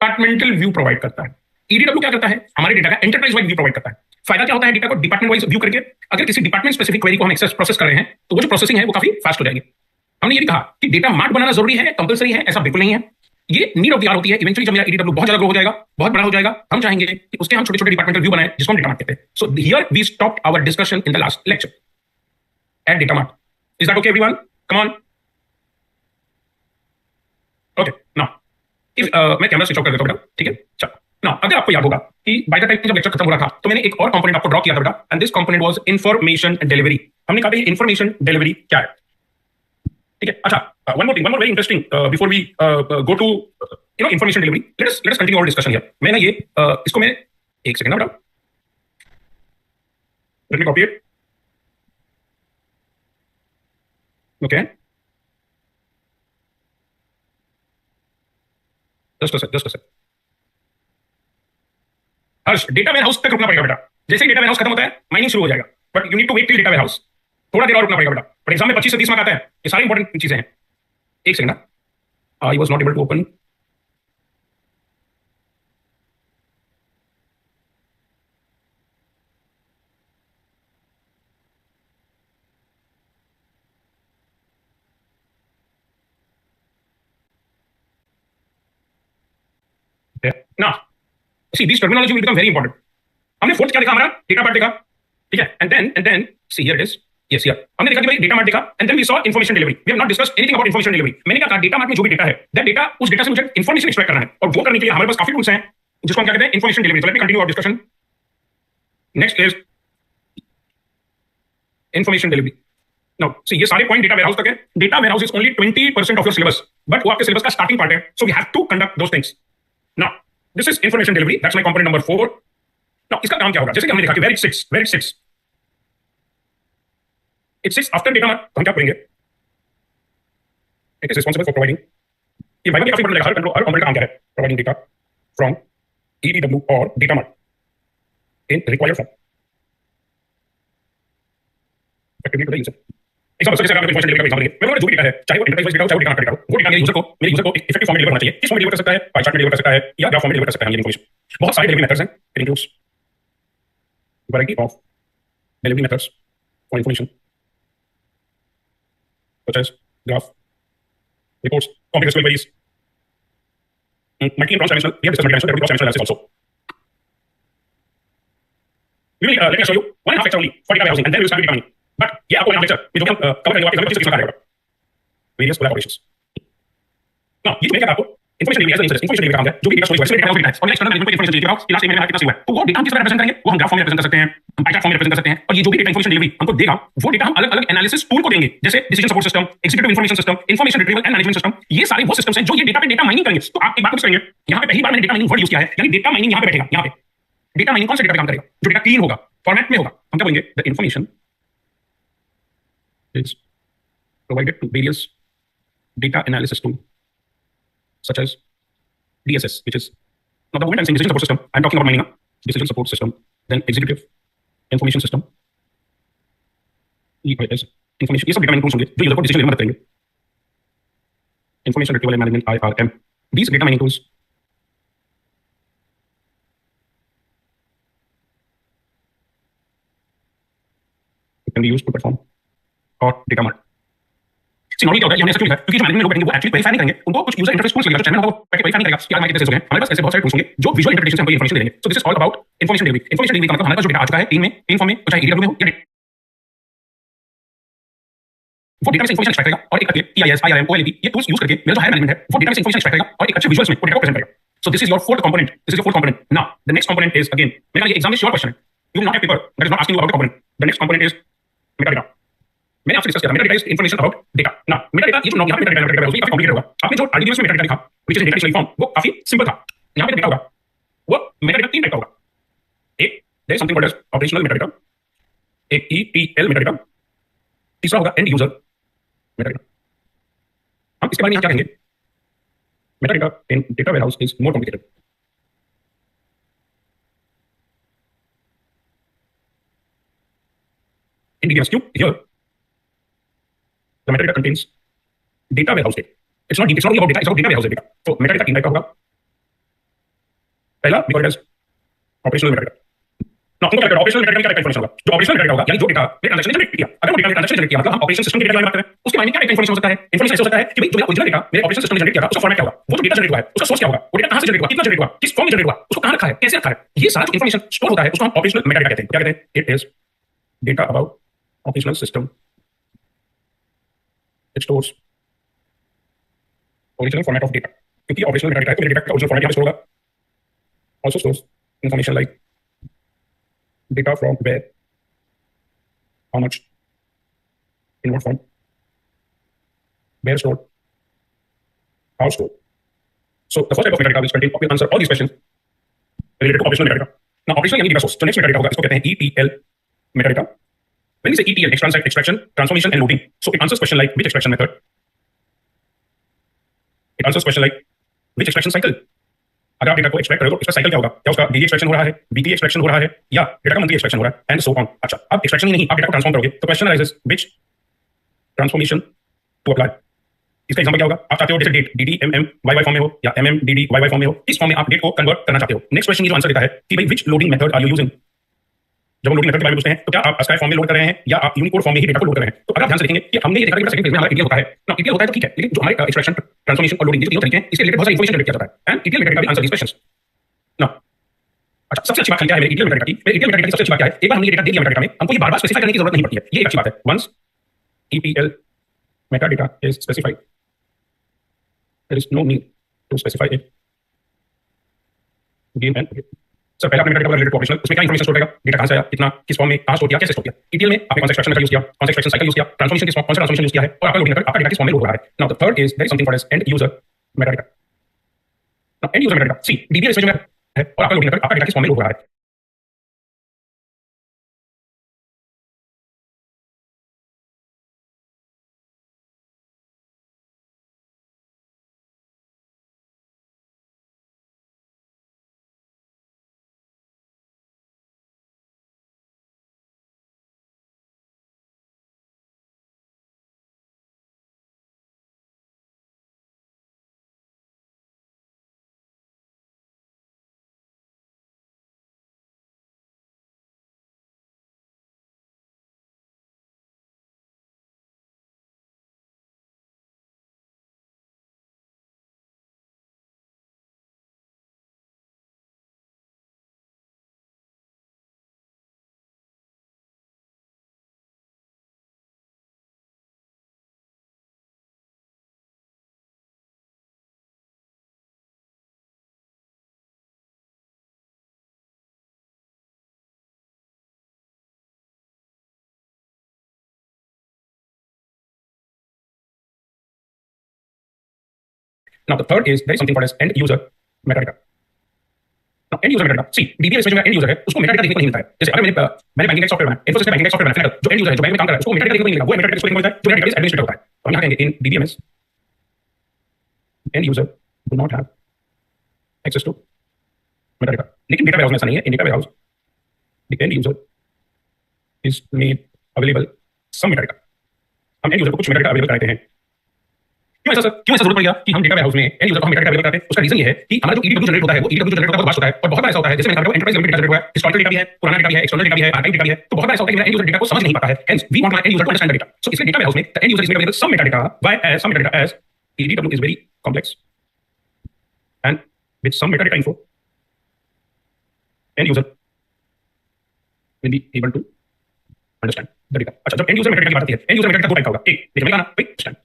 Departmental view provide करता है। ईडीडब्ल्यू क्या करता है, हमारे डेटा का एंटरप्राइज वाइड व्यू प्रोवाइड करता है। फायदा क्या होता है डेटा को डिपार्टमेंट वाइज व्यू करके, अगर किसी डिपार्टमेंट स्पेसिफिक क्वेरी को हम एक्सेस प्रोसेस कर रहे हैं तो वो जो प्रोसेसिंग है वो काफी फास्ट हो जाएगी। हमने ये भी कहा कि डेटा मार्ट बनाना जरूरी है, कंपलसरी है, ऐसा बिल्कुल नहीं है। ये नीड ऑफ द आवर होती है। इवेंचुअली जब मेरा ईडीडब्ल्यू बहुत ज्यादा ग्रो हो जाएगा, बहुत बड़ा हो जाएगा, हम चाहेंगे कि उसके हम छोटे छोटे डिपार्टमेंटल व्यू बनाए जिसको हम डेटा मार्ट कहते हैं। So here we stopped our discussion in the last lecture at data mart. Is that okay everyone? Come on. Okay now if मैं कैमरा स्विच ऑफ कर देता हूं बेटा, ठीक है? चलो नाउ अगर आपको याद होगा कि बाय द टाइम जब लेक्चर खत्म हो रहा था तो मैंने एक और कंपोनेंट आपको ड्रॉ किया था बेटा, and this component was information delivery. हमने कहा था ये इंफॉर्मेशन डिलीवरी क्या है, ठीक है? अच्छा, one more thing, one more very interesting before we go to information delivery, let us continue our discussion here. मैं ना ये इसको मैं एक सेकंड ना बेटा, let me copy it. Okay, just a second. Harsh, data warehouse तक रुकना पड़ेगा बेटा। जैसे ही डेटा वेयर हाउस खत्म होता है माइनिंग शुरू हो जाएगा, but you need to wait till data warehouse. थोड़ा देर और रुकना पड़ेगा बेटा। बट एग्जाम में 25 से 30 मार्क आता है, ये सारी इंपॉर्टेंट चीजें हैं। एक सेकंड ना, I was not able to open. ना see this terminology will become very important. हमने फोर्थ क्या देखा, हमारा डेटा पार्ट देखा, ठीक है? And then see here it is. Yes here हमने देखा कि भाई डेटा मार्ट देखा, and then we saw information delivery. We have not discussed anything about information delivery. मैंने क्या कहा, डेटा मार्ट में जो भी डेटा है, दैट डेटा, उस डेटा से मुझे इन्फॉर्मेशन एक्सट्रैक्ट करना है, और वो करने के लिए हमारे पास काफी टूल्स हैं जिसको हम क्या कहते हैं, information delivery. Let me continue our discussion. Next is information delivery. Now see ये सारे पॉइंट डेटा वेयरहाउस तक है। Data warehouse is only 20% of your syllabus, but वो आपके सिलेबस का स्टार्टिंग पार्ट है, so we have to conduct those things. Now this is information delivery, that's my component number 4। नाउ इसका काम क्या होगा, जैसे कि हमने देखा कि where it six after data mart, हम क्या करेंगे, it is responsible for providing, ये भाई काफी बड़ा हर कंट्रोल हर कंपोनेंट का काम क्या है, प्रोवाइडिंग डेटा फ्रॉम ईडीडब्ल्यू और data mart in required form effectively to the user। Example जैसे अगर इन्फॉर्मेशन डिलीवरी का एग्जांपल लेंगे, मेरे जो भी डेटा है, चाहे वो एंटरप्राइज वाइज डेटा हो, चाहे वो डेटा का डेटा हो, वो डेटा मेरे यूजर को एक इफेक्टिव फॉर्म में डिलीवर होना चाहिए। किस फॉर्म में डिलीवर कर सकता है, पाई चार्ट में डिलीवर कर सकता है या ग्राफ फॉर्म में डिलीवर कर सकता है ये इन्फॉर्मेशन। बहुत सारे डिलीवरी मेथड्स हैं, it includes variety of delivery methods for information such as graph, reports, complex SQL queries, multi and cross dimensional. We have discussed multi-dimensional, there will be cross dimensional analysis also. We will let me show you 1.5 lecture only for data warehousing, and then we will start with data mining. But ये आपको 1.5 lecture में जो भी हम cover करेंगे, आपके 25 से 30 minute का रहेगा। Various collaborations. Now ये मैं क्या आपको information delivery as information delivery का काम है, जो भी डेटा स्टोरेज है, डेटा है, और नेक्स्ट मैनेजमेंट को इन्फॉर्मेशन चाहिए होगा कि लास्ट में कितना हुआ है, तो वो डेटा हम किस तरह रिप्रेजेंट करेंगे, वो हम ग्राफ फॉर्म में रिप्रेजेंट कर सकते हैं, हम पाई चार्ट फॉर्म में रिप्रेजेंट कर सकते हैं, और ये जो भी डेटा इन्फॉर्मेशन डिलीवरी हमको देगा, वो डेटा हम अलग अलग एनालिसिस टूल को देंगे, जैसे decision support system, executive information system, information retrieval and management system. ये सारे वो सिस्टम्स हैं जो ये डेटा पे डेटा माइनिंग करेंगे। तो आप एक बात करेंगे, यहाँ पे पहली बार मैंने डेटा माइनिंग वर्ड यूज किया है, यानी डेटा माइनिंग यहाँ पे बैठेगा। यहाँ पे डेटा माइनिंग कौन से डेटा पे काम करेगा, जो डेटा क्लीन होगा, फॉर्मेट में होगा। हम क्या बोलेंगे, the information is provided to various data analysis tool such as DSS, which is now the moment I'm saying decision support system, I'm talking about mining, decision support system, then executive information system, EIS, information, ये सब data mining tools होंगे जो user को decision लेने में मदद करेंगे। Information retrieval and management, IRM, these data mining tools can be used to perform or data mart। Normally क्या होता है, हमने ऐसा क्यों लिखा है, क्योंकि जो मैनेजमेंट लोग बैठेंगे वो एक्चुअली वेरीफाई नहीं करेंगे, उनको कुछ यूजर इंटरफेस टूल्स लगेगा, जो चैनल होगा वो वेरीफाई नहीं करेगा कि हमारे कितने सेंस हो गए। हमारे पास ऐसे बहुत सारे टूल्स होंगे जो विजुअल इंटरप्रिटेशन से हमको इन्फॉर्मेशन देंगे। सो this is all about information delivery. Information delivery का मतलब हमारे पास जो डेटा आ चुका है टीम में, टीम फॉर्म में, तो चाहे ईडब्ल्यू में हो या वो डेटा से इन्फॉर्मेशन एक्सट्रैक्ट करेगा और एक करके TIS, IRM, OLEP ये टूल्स यूज करके मेरा जो हायर मैनेजमेंट है वो डेटा से इन्फॉर्मेशन एक्सट्रैक्ट करेगा और एक अच्छे विजुअल्स में वो डेटा को प्रेजेंट करेगा। So this is your fourth component, this is your fourth component. Now the next component is again, मेरा ये एग्जाम में श्योर क्वेश्चन है, you will not have paper that is not asking you about the component. The next component is Meta data. मैंने आपसे discuss किया था Meta data is information about data. ना Meta data, ये जो यहाँ पे मेटा डेटा काफी कॉम्प्लिकेटेड होगा। आपने जो आरडीबीएस में मेटा डेटा लिखा which is data dictionary form, वो काफी सिंपल था। यहाँ पे डेटा होगा वो मेटा डेटा 3 टाइप का होगा। एक there is something called as operational metadata, एक ETL मेटा डेटा, तीसरा होगा एंड यूजर मेटा डेटा। हम इसके बारे में क्या कहेंगे, Meta data in data warehouse is more complicated. In DBMSQ, here the metadata contains data warehouse data. It's not only about data, it's about data warehouse data. So metadata 3 type का होगा। पहला we call it as operational metadata. ना उनको क्या करना operational metadata में क्या information होगा, जो ऑपरेशनल मेटाडेटा होगा यानी जो डेटा ट्रांजैक्शन ने जनरेट किया, अगर वो डेटा ट्रांजैक्शन जनरेट किया मतलब हम ऑपरेशन सिस्टम के डेटा की बात कर रहे हैं, उसके मायने क्या इन्फॉर्मेशन हो सकता है, इन्फॉर्मेशन ऐसे हो सकता है कि भाई जो मेरा ओरिजिनल डेटा मेरे ऑपरेशन सिस्टम में जनरेट किया था उसका फॉर्मेट क्या होगा, वो जो डेटा जनरेट हुआ है उसका सोर्स क्या होगा, वो डेटा कहां से जनरेट हुआ, कितना जनरेट हुआ, किस फॉर्म में जनरेट हुआ, उसको कहां रखा है, कैसे रखा है, ये सारा जो इन्फॉर्मेशन स्टोर होता है उसको हम ऑपरेशनल मेटाडेटा कहते हैं। क्या कहते हैं? It is data about operational system. It stores original format of data, क्योंकि ऑपरेशनल मेटाडेटा है तो मेरे डेटा का ओरिजिनल फॉर्मेट यहां पे स्टोर होगा। Also stores information like data from where, how much, in what form, where stored, how stored. So the first type of metadata which contain will answer all these questions related to operational metadata. Now operational यानी data source, जो next metadata होगा इसको कहते हैं ETL metadata. When we say ETL, extraction, transformation and loading, so it answers question like which extraction method, it answers question like which extraction cycle. अगर आप data को extract करोगे तो इसका साइकिल क्या होगा, क्या उसका डेली एक्सट्रैक्शन हो रहा है, वीकली एक्सट्रैक्शन हो रहा है या डेटा का मंथली एक्सट्रैक्शन हो रहा है, एंड सो ऑन। अच्छा, अब एक्सट्रैक्शन ही नहीं, आप डेटा को ट्रांसफॉर्म करोगे तो question arises which transformation to apply. इसका एग्जांपल क्या होगा, आप चाहते हो जैसे date D M M Y Y form में हो या M M D D Y Y form में हो, इस फॉर्म में आप डेट को कन्वर्ट करना चाहते हो। नेक्स्ट क्वेश्चन ये जो आंसर देता है कि भाई which loading method are you using. जब हम लोडिंग मेथड के बारे में पूछते हैं तो क्या आप ASCII फॉर्म में लोड कर रहे हैं या आप यूनिकोड फॉर्म में ही डेटा को लोड कर रहे हैं। तो अगर आप ध्यान से देखेंगे कि हमने ये देखा कि सेकंड फेज में हमारा ETL होता है ना, ETL होता है तो ठीक है, लेकिन जो हमारे एक्सट्रैक्शन, ट्रांसफॉर्मेशन और लोडिंग ये तीनों तरीके हैं, इसके रिलेटेड बहुत सारी इंफॉर्मेशन जनरेट किया जाता है एंड ETL मेथड का भी आंसर दिस क्वेश्चंस ना। अच्छा, सबसे अच्छी बात क्या है मेरे ETL मेथड की, मेरे ETL मेथड की सबसे अच्छी बात क्या है, एक बार हमने ये डेटा दे दिया मेटाडेटा में, हमको ये बार-बार स्पेसिफाई करने की जरूरत नहीं पड़ती है, ये एक अच्छी बात है। Once ETL metadata is specified, there is no need to specify it again and again. Sir पहले आपने मेटाडेटा रिलेटेड टू ऑपरेशनल, उसमें क्या इन्फॉर्मेशन स्टोर करेगा, डेटा कहां से आया, कितना, किस फॉर्म में, कहां स्टोर किया, कैसे स्टोर किया। ETL में आपने कौन सा एक्सट्रैक्शन मेथड यूज किया, कौन सा एक्सट्रैक्शन साइकिल यूज किया, ट्रांसफॉर्मेशन किस फॉर्म, कौन सा ट्रांसफॉर्मेशन यूज किया है और आपका लोडिंग मेथड आपका डेटा किस फॉर्म में लोड हो रहा है। Now the third is there is something called as end user metadata. Now end user metadata, see DBMS में जो है और आपका लोडिंग मेथड आपका डेटा किस फॉर्म में लोड हो रहा है। Now the third is there is something called as end user metadata. Now end user metadata, see DBMS में जो एंड यूजर है उसको मेटाडेटा देखने को नहीं मिलता है। जैसे अगर मैंने बैंकिंग का सॉफ्टवेयर बनाया, इन्फोसिस में बैंकिंग का सॉफ्टवेयर बनाया, जो एंड यूजर है, जो बैंक में काम कर रहा है, उसको मेटाडेटा देखने को नहीं मिलेगा, वो मेटाडेटा किसको देखने को मिलता है, जो मेरा डेटाबेस एडमिनिस्ट्रेटर होता है। तो हम यहाँ कहेंगे in DBMS end user do not have access to metadata. लेकिन डेटा वेयरहाउस में ऐसा नहीं है। In data warehouse the end user is made available some metadata, हम एंड यूजर को कुछ मेटाडेटा अवेलेबल कराते हैं। क्यों ऐसा जरूरत पड़ गया कि हम डेटा वेयरहाउस में एंड यूजर को हम मेटाडेटा अवेलेबल कराते हैं। उसका रीजन ये है कि हमारा जो EDW जनरेट होता है वो EDW जनरेट होता है बहुत वास्ट होता है और बहुत बार ऐसा होता है, जैसे मैंने कहा एंटरप्राइज लेवल डेटा जनरेट हुआ है, हिस्टोरिकल डेटा भी है, पुराना डेटा भी है, एक्सटर्नल डेटा भी है, आर्काइव डेटा भी है, तो बहुत बार ऐसा होता है कि मेरा एंड यूजर डेटा को समझ नहीं पाता है। Hence we want my end user to understand the data. So इसलिए डेटा वेयरहाउस में the end user is made available some metadata, whereas some metadata as EDW is very complex and with some metadata info end user will be able to understand the data। अच्छा, जब and user metadata की बात आती है, and user metadata दो type का होगा, एक देखिए मैंने कहा ना भाई स्टैंड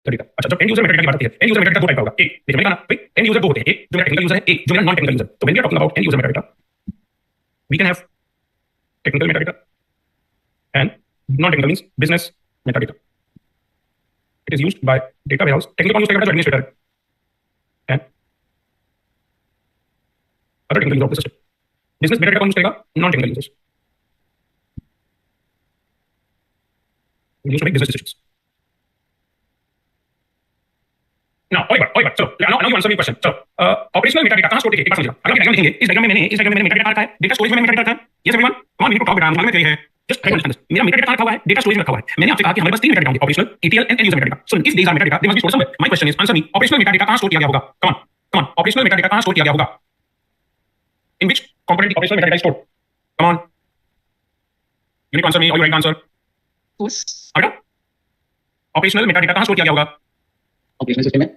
तरीका। अच्छा, जब एंड यूजर मेटाडेटा की बात आती है, एंड यूजर मेटाडेटा दो टाइप का होगा। एक देखिए मैंने कहा ना भाई, एंड यूजर दो होते हैं, एक जो मेरा टेक्निकल यूजर है, एक जो मेरा नॉन टेक्निकल यूजर। तो when we are talking about end user metadata, we can have technical metadata and non technical means business metadata. It is used by data warehouse. Technical use करेगा जो administrator है, and other technical use of the system. Business metadata कौन use करेगा? Non-technical users. Used to make business decisions. Now, चलो, now you answer me question. चलो, operational metadata कहाँ store होती है? एक बार समझिएगा. अगर डायग्राम लिखेंगे, इस डायग्राम में मैंने metadata रखा है, data storage में मैंने metadata रखा है. Yes everyone, come on, we need to talk about it. है. Just try to understand this. मेरा metadata रखा हुआ है, data storage में रखा हुआ है. मैंने आपसे कहा कि हमारे पास तीन metadata होंगे, operational, ETL and end user metadata. So if these are metadata, they must be stored somewhere. My question is, answer me. Operational metadata कहाँ store किया गया होगा? Come on. Operational metadata कहाँ store किया गया होगा? In which component the operational metadata is stored? Come on. You need to answer me or you write the answer. Source. बेटा, operational metadata कहाँ store किया गया होगा? Operational system में.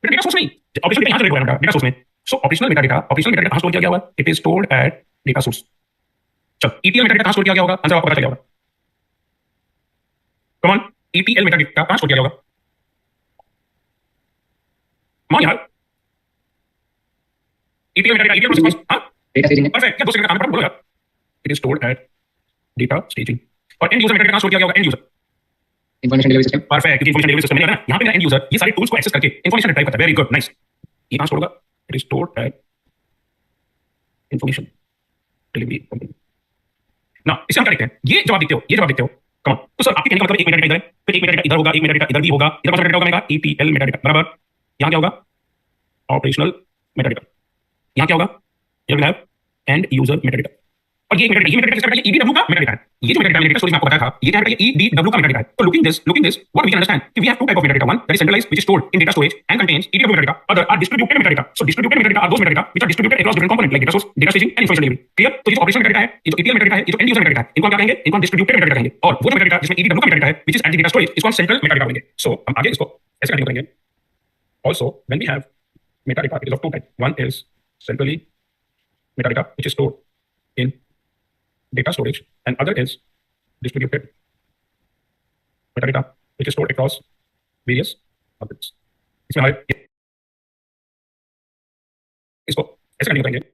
बेटा data source में. Operational data यहाँ से required data source में. So operational metadata कहाँ store किया गया हुआ? It is stored at data source. चलो, ETL metadata कहाँ store किया गया होगा? आंसर आपको पता चल गया होगा. Come on, ETL metadata कहाँ store किया गया होगा? मान यार. ETL metadata process हाँ? Data staging में. Perfect. क्या दो सेकंड का काम है, बोलो यार. It is stored at data staging. और end user metadata कहाँ store किया गया होगा? End user. Information delivery system. Perfect. क्योंकि information delivery system में यहाँ पे मेरा end user ये सारे tools को access करके information retrieve करता है. Very good, nice. ये कहाँ store होगा? It is stored at information delivery company. ना इसे हम क्या लिखते हैं? ये जवाब देखते हो. Come on. तो सर आपके कहने का मतलब एक मेटाडेटा इधर है, फिर एक मेटाडेटा इधर होगा, एक मेटाडेटा इधर भी होगा. इधर कौन सा मेटाडेटा होगा? मैंने कहा ETL मेटाडेटा. बराबर. यहाँ क्या होगा? Operational metadata. यहाँ क्या होगा? ये will have and user metadata. और ये मेटाडेटा किसका मेटाडेटा? EDW का मेटाडेटा है. ये जो मेटाडेटा मेटाडेटा स्टोरेज में आपको बताया था, ये क्या है? EDW का मेटाडेटा है. तो looking this what we can understand कि we have two type of metadata. One that is centralised which is stored in data storage and contains EDW metadata. Other are distributed metadata. So distributed metadata are those metadata which are distributed across different component like data source, data staging and information delivery. Clear? तो ये जो operational metadata है, ये जो ETL metadata है, ये जो and user metadata है, इनको हम क्या कहेंगे? इनको हम डिस्ट्रीब्यूटेड मेटाडेटा कहेंगे. और वो जो मेटाडेटा जिसमें EDW का मेटाडेटा है which is at the data storage इसको हम सेंट्रल मेटाडेटा कहेंगे. सो हम आगे इसको ऐसे कंटिन्यू करेंगे. Also, when we have metadata, it is of two types. One is centrally metadata, which is stored in data storage, and other is distributed metadata, which is stored across various objects. इसमें हमारे इसको ऐसे continue करेंगे.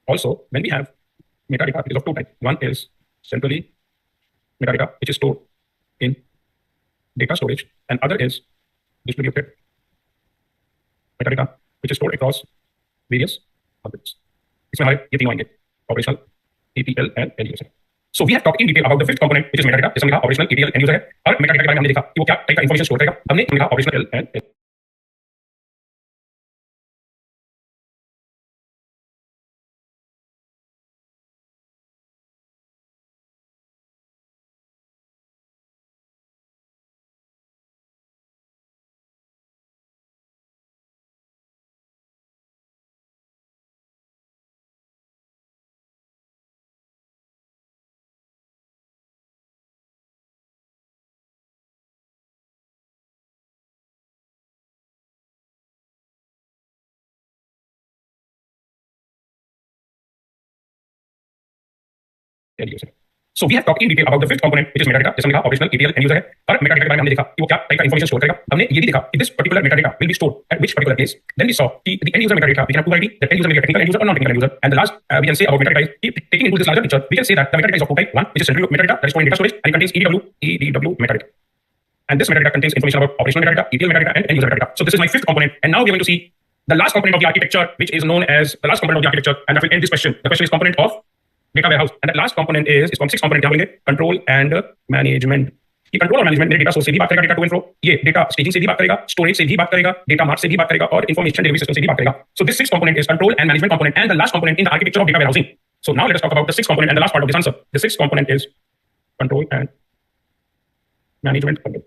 Also, when we have metadata, it is of two types. One is centrally metadata, which is stored in data storage, and other is distributed metadata, which is stored across various objects. इसमें हमारे ये तीनों आएंगे, operational, ETL and end user. So we have talked in detail about the fifth component, which is metadata. जिसमें लिखा operational, ETL, end user है. और metadata के बारे में हमने देखा कि वो क्या टाइप का information store करेगा. हमने लिखा operational and end user. So we have talked in detail about the fifth component, which is metadata. जिसमें लिखा operational, ETL, end user है. और metadata के बारे में हमने देखा कि वो क्या टाइप का information store करेगा. हमने ये भी देखा कि this particular metadata will be stored at which particular place. Then we saw the end user metadata. We can have two varieties. The end user may be a technical end user or non-technical end user. And the last we can say about metadata is taking into this larger picture, we can say that the metadata is of two types. One, which is central metadata that is stored in data storage and it contains EDW metadata. And this metadata contains information about operational metadata, ETL metadata, and end user metadata. So this is my fifth component. And now we're going to see the last component of the architecture, which is known as the last component of the architecture. And that will end this question. The question is component of data warehouse. And that last component is from six component control and management. ये control और management मेरे data source से भी बात करेगा, data to and fro, ये data staging से भी बात करेगा, स्टोरेज से भी बात करेगा, डेटा मार्ट से भी बात करेगा और इंफॉर्मेशन डिलीवरी सिस्टम से भी बात करेगा. So this six component is control and management component and the last component in the architecture of data warehousing. So now let us talk about the sixth component and the last part of this answer. The sixth component is control and management component.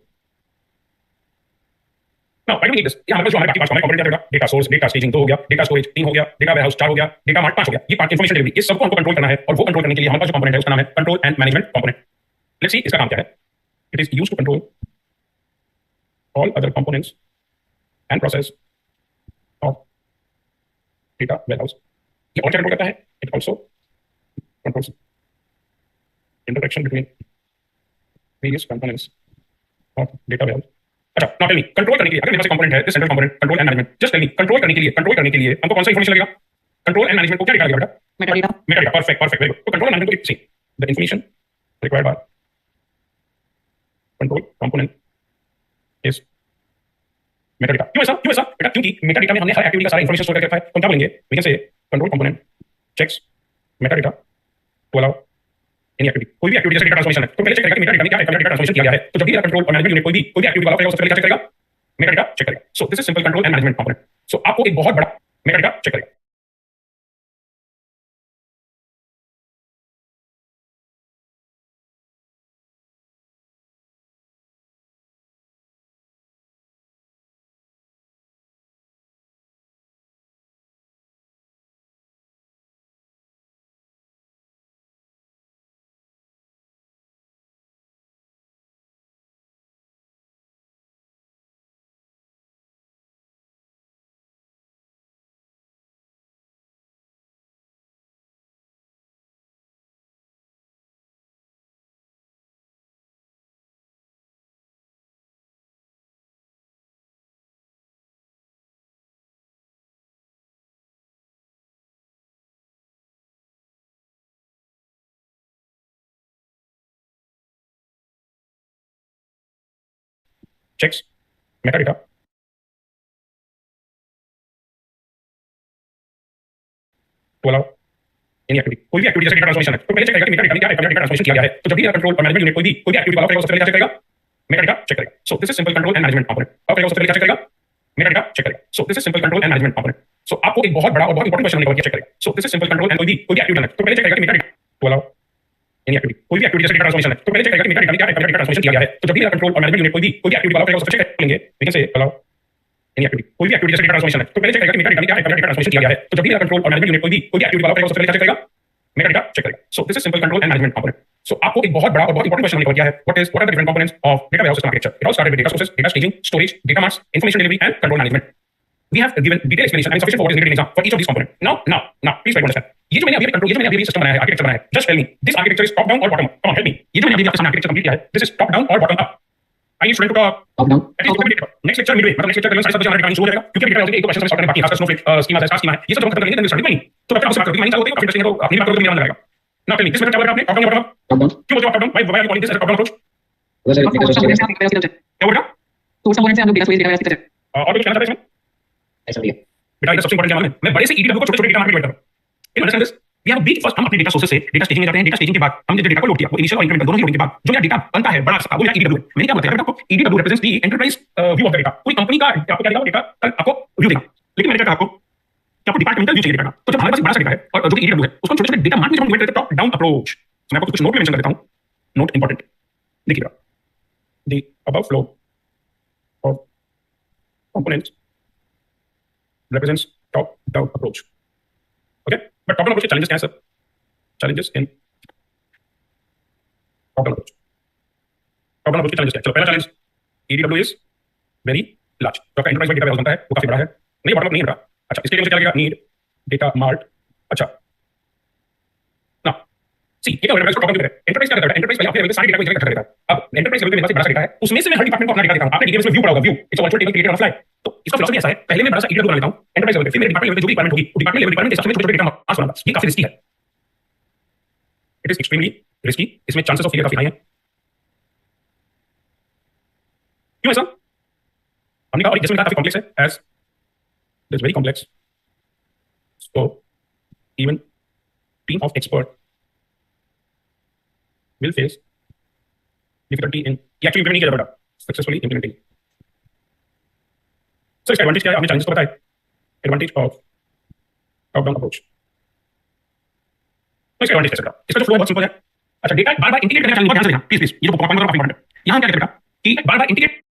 Now, why do we need this? यहाँ हमारे पास जो हमारे बाकी पांच component है, data source, data staging 2 हो गया, data storage 3 हो गया, डेटा वेयरहाउस 4 हो गया, डेटा मार्ट 5 हो गया. ये पांच इंफॉर्मेशन डिलीवरी, इस सबको हमको कंट्रोल करना है और वो कंट्रोल करने के लिए हमारे पास जो कंपोनेंट है उसका नाम है control and management component. Let's see इसका काम क्या है. It is used to control all other components and process of data warehouse. ये और क्या कंट्रोल करता है? It also controls interaction between various components of data warehouse. अच्छा, now tell me, कंट्रोल करने के लिए अगर मेरे पास एक कंपोनेंट है, this central component, control and management, just tell me, control करने के लिए हमको कौन सा इंफॉर्मेशन लगेगा? कंट्रोल एंड मैनेजमेंट को क्या डेटा लगेगा बेटा? मेटाडेटा. Perfect, very good. तो कंट्रोल एंड मैनेजमेंट को see the information required by control component is metadata. क्यों ऐसा बेटा? क्योंकि मेटाडेटा में हमने हर एक्टिविटी का सारा इंफॉर्मेशन स्टोर करके रखा है. तो क्या बोलेंगे? We can say control component checks metadata to allow any activity. कोई भी एक्टिविटी जैसे डेटा ट्रांसफॉर्मेशन है तो पहले चेक करेगा कि मेटाडेटा में क्या डेटा ट्रांसफॉर्मेशन किया गया है. तो जब भी कंट्रोल और मैनेजमेंट यूनिट कोई भी एक्टिविटी वाला करेगा उससे पहले क्या चेक करेगा? मेटाडेटा चेक करेगा. So this is simple control and management component. So आपको एक बहुत बड़ा मेटाडेटा चेक करेगा. checks metadata to allow any activity. कोई भी एक्टिविटी जैसे डेटा ट्रांसफॉर्मेशन है तो पहले चेक करेगा कि मेटाडेटा में क्या डेटा ट्रांसफॉर्मेशन किया गया है. तो जब भी कंट्रोल और मैनेजमेंट यूनिट कोई भी एक्टिविटी वाला करेगा उससे पहले क्या चेक करेगा? मेटाडेटा चेक करेगा. So this is simple control and management component. अब करेगा उससे पहले क्या चेक करेगा? मेटाडेटा चेक करेगा. So this is simple control and management component. So आपको एक बहुत बड़ा और बहुत इंपॉर्टेंट क्वेश्चन हमने कवर किया, चेक करेगा. So this is simple control and कोई भी एक्टिविटी है तो पहले चेक करेगा कि metadata to allow any activity. कोई भी एक्टिविटी जैसे डेटा ट्रांसफॉर्मेशन है तो पहले चेक करेगा कि मेटाडेटा में क्या डेटा ट्रांसफॉर्मेशन किया गया है. तो जब भी कंट्रोल और मैनेजमेंट यूनिट कोई भी एक्टिविटी वाला करेगा उससे चेक करेंगे. We can say allow any activity. कोई भी एक्टिविटी जैसे डेटा ट्रांसफॉर्मेशन है तो पहले चेक करेगा कि मेटाडेटा में क्या डेटा ट्रांसफॉर्मेशन किया गया है. तो जब भी कंट्रोल और मैनेजमेंट यूनिट कोई भी एक्टिविटी वाला करेगा उससे पहले क्या चेक करेगा? मेटाडेटा चेक करेगा. So this is simple control and management component. So आपको एक बहुत बड़ा और बहुत इंपॉर्टेंट क्वेश्चन हमने कवर किया है. What are the different components of data warehouse system architecture? It all started with data sources, data staging, storage, data marts, information delivery and control management. We have given detailed explanation and sufficient for what is needed in exam for each of these components. Now, please try to understand. ये जो मैंने अभी system बनाया है, architecture बनाया है, just tell me, this architecture is top down or bottom up? Come on, help me. ये जो मैंने अभी आपके सामने आर्किटेक्चर कंप्लीट किया है, this is top down or bottom up? I need student to talk. Top down. At least next lecture midway, मतलब next lecture करीबन 7:30 हमारा रिकॉर्डिंग शुरू हो जाएगा क्योंकि डेटा वेयरहाउसिंग एक दो क्वेश्चन सॉल्व करने बाकी है, खासकर स्नोफ्लेक स्कीमा है, स्टार स्कीमा है, ये सब जब हम खत्म करेंगे देन वी स्टार्ट माइनिंग. तो मैं आपसे बात करूंगी माइनिंग चालू होती है काफी इंटरेस्टिंग है. तो अपनी बात करोगे तो मेरा मन लगेगा. Now tell me, this method क्या बोल रहे हैं आपने? Top down or bottom up? Top down. क्यों बोलते हो top down? Why are you calling this as a top down approach? Because data source से क्या बोल रहा? सोर्स कंपोनेंट से हम लोग डेटा स्टोरेज डेटा वेयरहाउस की तरह और कुछ कहना चाहते हैं इसमें? ऐसा दिया. बेटा ये सबसे इंपॉर्टेंट क्या मालूम है? मैं बड़े से EDW को छोटे-छोटे डेटा मार्ट में डिवाइड कर रहा हूं. You understand this? We have big first हम अपने डेटा सोर्सेस से डेटा स्टेजिंग में जाते हैं. डेटा स्टेजिंग के बाद हमने जो डेटा को लोड किया वो इनिशियल और इंक्रीमेंटल दोनों ही लोडिंग के बाद जो मेरा डेटा बनता है बड़ा सा वो मेरा EDW है. मैंने क्या बताया बेटा आपको? EDW represents the enterprise view of the data. कोई कंपनी का आपको क्या देगा? डेटा कल आपको व्यू देगा. लेकिन मैंने क्या कहा आपको कि आपको डिपार्टमेंटल व्यू चाहिए डेटा का. तो जब हमारे पास एक बड़ा सा डेटा है और जो कि EDW है उसको हम छोटे-छोटे डेटा मार्ट में जब हम डिवाइड करते हैं टॉप डाउन अप्रोच. मैं आपको कुछ नोट में मेंशन कर देता हूं. Note important. देखिएगा. The above flow of components represents top down approach. Okay, but top down approach के challenges क्या हैं sir? Challenges in top down approach. Top down approach के challenges क्या है? चलो पहला challenge EDW is very large. तो आपका enterprise data warehouse बनता है वो काफी बड़ा है. नहीं bottom up नहीं है बड़ा. अच्छा इसके लिए मुझे क्या लगेगा? Need data mart. अच्छा ना सी ये क्या enterprise को top down क्यों है? Enterprise क्या करता है? Enterprise पहले अपने लेवल पे सारी डेटा को एक जगह इकट्ठा कर देता है. अब enterprise लेवल पे मेरे पास एक बड़ा सा डेटा है उसमें से मैं हर डिपार्टमेंट को अपना डेटा देता हूं. आपने DBMS में व्यू पढ़ा होगा. View it's a virtual table created on fly. तो इसका फिलॉसफी ऐसा है पहले मैं बड़ा सा EDW बना लेता हूं एंटरप्राइज लेवल पे, फिर मेरे डिपार्टमेंट लेवल पे जो भी रिक्वायरमेंट होगी वो डिपार्टमेंट लेवल रिक्वायरमेंट के हिसाब से छोटे-छोटे डेटा मार्ट्स बनाऊंगा. ये काफी रिस्की है. It is extremely risky. इसमें चांसेस ऑफ फेलियर काफी हाई है. क्यों ऐसा? हमने कहा और जैसे काफी कॉम्प्लेक्स है as this very complex, so even team of expert will face difficulty in actually implement नहीं किया जाता सक्सेसफुली इम्प्लीमेंटिंग। सो इसका एडवांटेज क्या है? आपने चैलेंजेस को बताया, advantage of top down approach. तो इसका एडवांटेज कैसे बेटा? इसका जो फ्लो बहुत सिंपल है। अच्छा, डेटा बार बार इंटीग्रेट करने का ध्यान से देखना प्लीज प्लीज, ये जो पॉइंट काफी इंपॉर्टेंट है। यहां क्या कहते हैं बेटा कि बार बार इंटीग्रेट